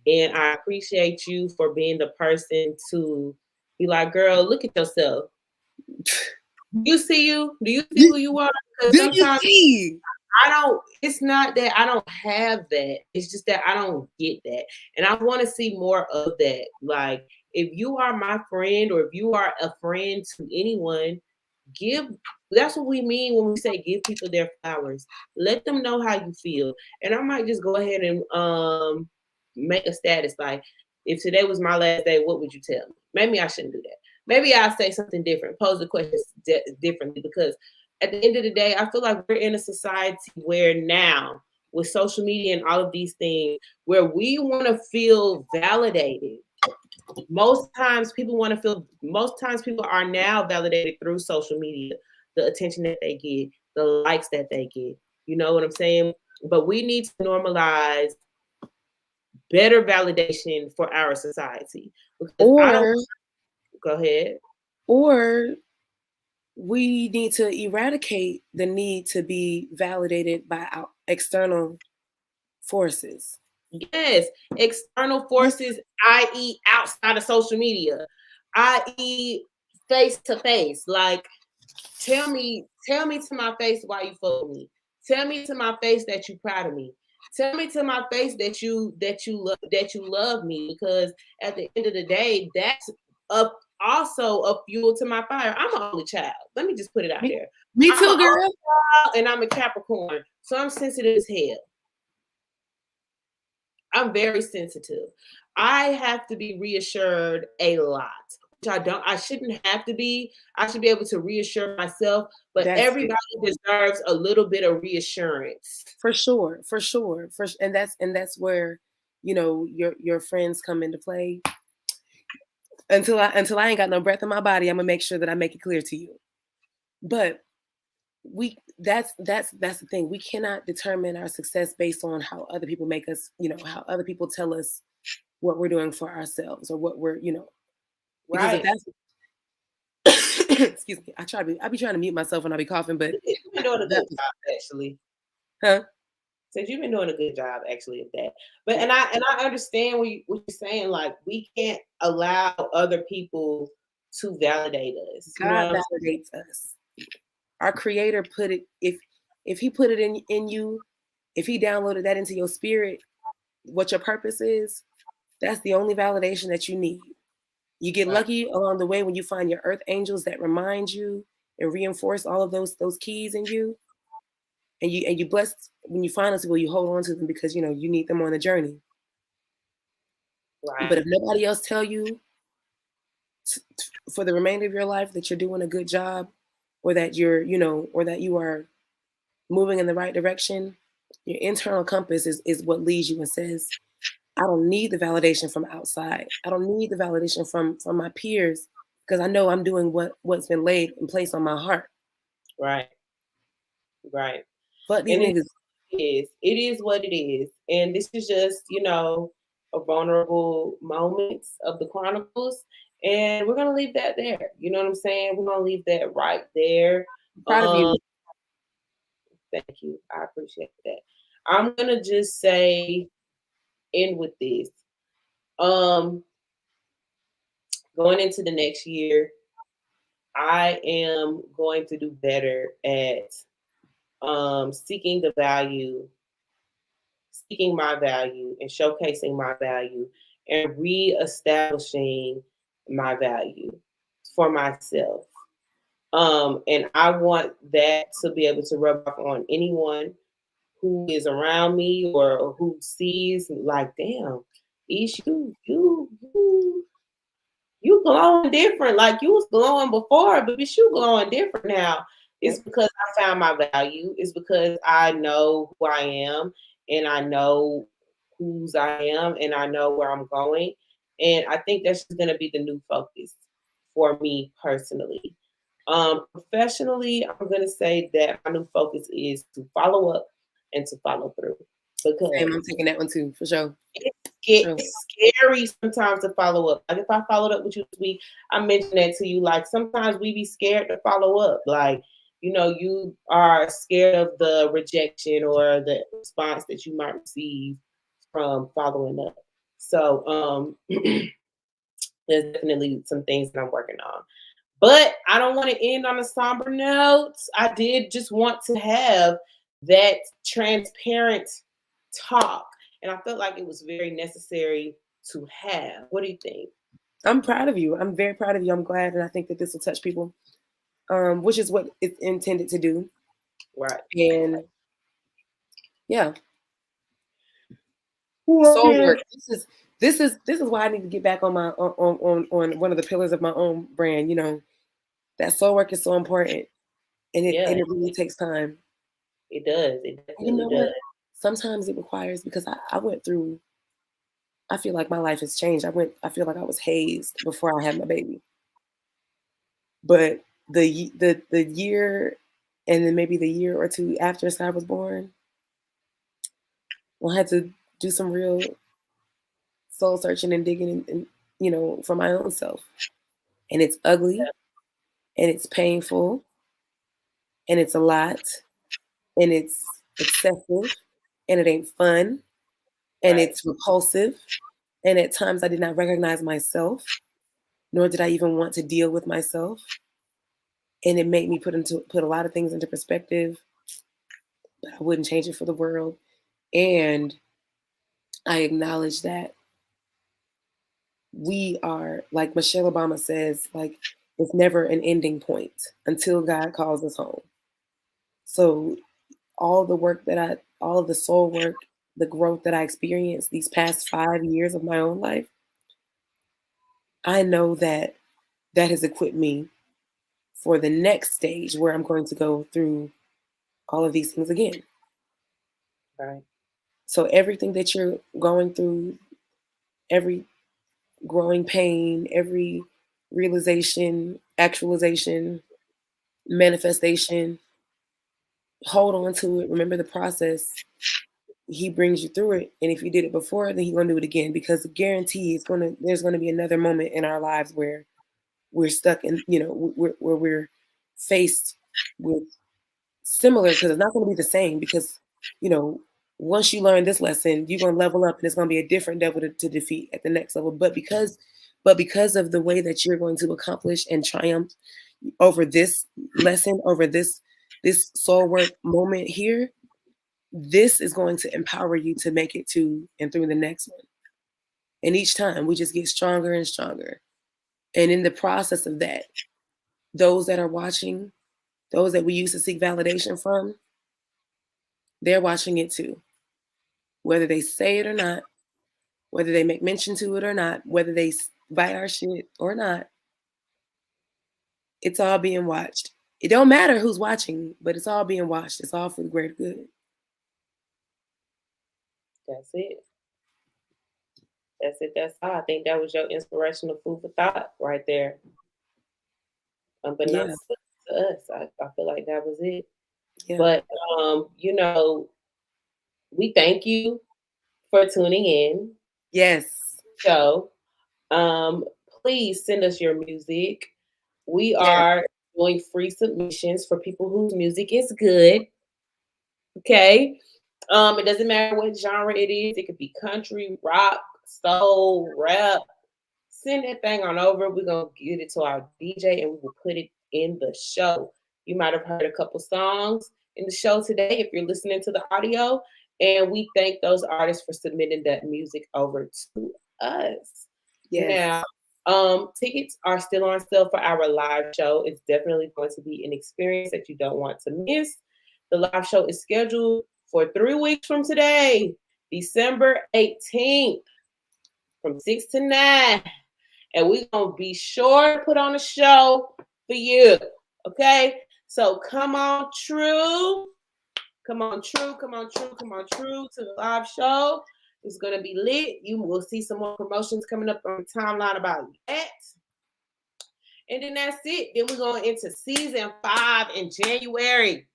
And I appreciate you for being the person to be like, girl, look at yourself. Do you see you? Do you see who you are? Because sometimes it's not that I don't have that. It's just that I don't get that. And I want to see more of that. Like, if you are my friend or if you are a friend to anyone, that's what we mean when we say give people their flowers. Let them know how you feel. And I might just go ahead and make a status like, if today was my last day, what would you tell me? Maybe I shouldn't do that. Maybe I'll say something different, pose the questions differently, because at the end of the day, I feel like we're in a society where now, with social media and all of these things, where we want to feel validated. Most times people are now validated through social media, the attention that they get, the likes that they get. You know what I'm saying? But we need to normalize better validation for our society. Go ahead. Or we need to eradicate the need to be validated by our external forces. Yes, external forces, i.e. outside of social media, i.e. face to face. Like, tell me to my face why you fuck with me. Tell me to my face that you're proud of me. Tell me to my face that you love me, because at the end of the day, that's a also a fuel to my fire. I'm an only child. Let me just put it out Me, there. me I'm an too, only girl. child and I'm a Capricorn, so I'm sensitive as hell. I'm very sensitive. I have to be reassured a lot, which I shouldn't have to be. I should be able to reassure myself, but That's it. everybody deserves a little bit of reassurance. For sure, for sure, and that's where, your friends come into play. Until I ain't got no breath in my body, I'm gonna make sure that I make it clear to you. But that's the thing. We cannot determine our success based on how other people make us, how other people tell us what we're doing for ourselves, or what we're, because if Right. that's excuse me, I be trying to mute myself when I be coughing, but You've been doing a that good job, actually. huh? Said you've been doing a good job, actually, of that. But and I understand what you're saying. Like, we can't allow other people to validate us. You know God what I'm validates us. Our creator put it, if he put it in you, if he downloaded that into your spirit, what your purpose is, that's the only validation that you need. You get saying? lucky along the way when you find your earth angels that remind you and reinforce all of those keys in you. And you blessed when you find those people, you hold on to them because you need them on the journey. Right. But if nobody else tell you for the remainder of your life that you're doing a good job, or that or that you are moving in the right direction, your internal compass is what leads you and says, I don't need the validation from outside. I don't need the validation from my peers, because I know I'm doing what's been laid in place on my heart. Right. Right. But these And niggas, it is what it is. And this is just, a vulnerable moments of the Chronicles. And we're gonna leave that there. You know what I'm saying? We're gonna leave that right there. I'm proud of Um, you. Thank you. I appreciate that. I'm gonna just say, end with this. Um, Going into the next year, I am going to do better at seeking the value, seeking my value, and showcasing my value, and reestablishing my value for myself. And I want that to be able to rub off on anyone who is around me, or who sees, like, damn, Ish, you glowing different. Like, you was glowing before, but bitch, you glowing different now. It's because I found my value. It's because I know who I am, and I know whose I am, and I know where I'm going. And I think that's just gonna be the new focus for me personally. Professionally, I'm gonna say that my new focus is to follow up and to follow through, Same, because I'm taking that one too, for sure. For sure. it's scary sometimes to follow up. Like, if I followed up with you this week, I mentioned that to you. Like, sometimes we be scared to follow up. Like, you are scared of the rejection or the response that you might receive from following up. So there's definitely some things that I'm working on. But I don't want to end on a somber note. I did just want to have that transparent talk. And I felt like it was very necessary to have. What do you think? I'm proud of you. I'm very proud of you. I'm glad, and I think that this will touch people, which is what it's intended to do. Right. And yeah, Well, soul yeah. work. This is why I need to get back on my on one of the pillars of my own brand. That soul work is so important, and it Yeah, and it really takes time. it does. It And you definitely know does. what? Sometimes it requires, because I went through. I feel like my life has changed. I feel like I was hazed before I had my baby, but the year, and then maybe the year or two after Sky was born, I had to do some real soul searching and digging, for my own self. And it's ugly, and it's painful, and it's a lot, and it's excessive, and it ain't fun, and Right. it's repulsive. And at times I did not recognize myself, nor did I even want to deal with myself. And it made me put a lot of things into perspective, but I wouldn't change it for the world. And I acknowledge that we are, like Michelle Obama says, like, it's never an ending point until God calls us home. So all the work that all of the soul work, the growth that I experienced these past 5 years of my own life, I know that that has equipped me for the next stage where I'm going to go through all of these things again. Right. So everything that you're going through, every growing pain, every realization, actualization, manifestation, hold on to it. Remember the process. He brings you through it. And if you did it before, then he's gonna do it again, because guarantee there's gonna be another moment in our lives where we're stuck in, where we're faced with similar, because it's not going to be the same, because you know once you learn this lesson, you're going to level up and it's going to be a different devil to defeat at the next level. But because of the way that you're going to accomplish and triumph over this lesson, over this soul work moment here, this is going to empower you to make it to and through the next one. And each time we just get stronger and stronger. And in the process of that, those that are watching, those that we used to seek validation from, they're watching it too. Whether they say it or not, whether they make mention to it or not, whether they buy our shit or not, it's all being watched. It don't matter who's watching, but it's all being watched. It's all for the greater good. That's it. That's it. That's all. I think that was your inspirational food for thought right there. Yeah, Unbeknownst to us, I feel like that was it. yeah. But we thank you for tuning in. Yes, So, please send us your music. We yes, are doing free submissions for people whose music is good. Okay. It doesn't matter what genre it is. It could be country, rock, soul, rap. Send that thing on over. We're gonna get it to our DJ and we will put it in the show. You might have heard a couple songs in the show today if you're listening to the audio. And we thank those artists for submitting that music over to us. yes, Now, tickets are still on sale for our live show. It's definitely going to be an experience that you don't want to miss. The live show is scheduled for 3 weeks from today, December 18th, from 6 to 9. And we're going to be sure to put on a show for you. Okay? So come on, True. Come on, True. Come on, True. Come on, True to the live show. It's going to be lit. You will see some more promotions coming up on the timeline about that. And then that's it. Then we're going into season 5 in January.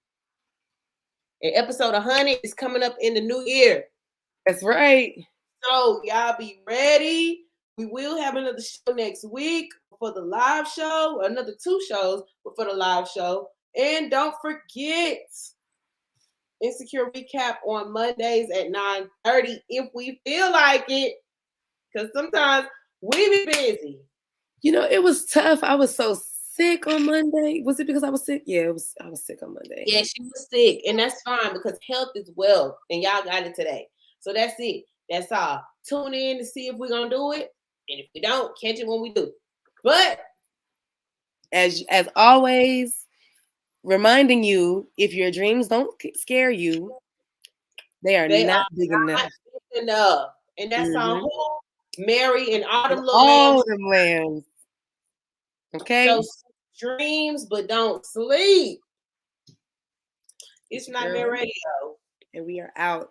And episode 100 is coming up in the new year. that's right. So y'all be ready. We will have another show next week for the live show, another 2 shows for the live show. And don't forget, Insecure Recap on Mondays at 9:30 if we feel like it. Because sometimes we be busy. It was tough. I was so sick on Monday. Was it because I was sick? Yeah, I was sick on Monday. Yeah, she was sick. And that's fine because health is wealth. And y'all got it today. So that's it. That's all. Tune in to see if we're going to do it. And if we don't, catch it when we do. But As always, reminding you, if your dreams don't scare you, they are they not are big enough. not big enough. And that's on who? Mary and Autumn Little All Lambs. them lambs. Okay? So dreams, but don't sleep. It's not Girl. mere radio. And we are out.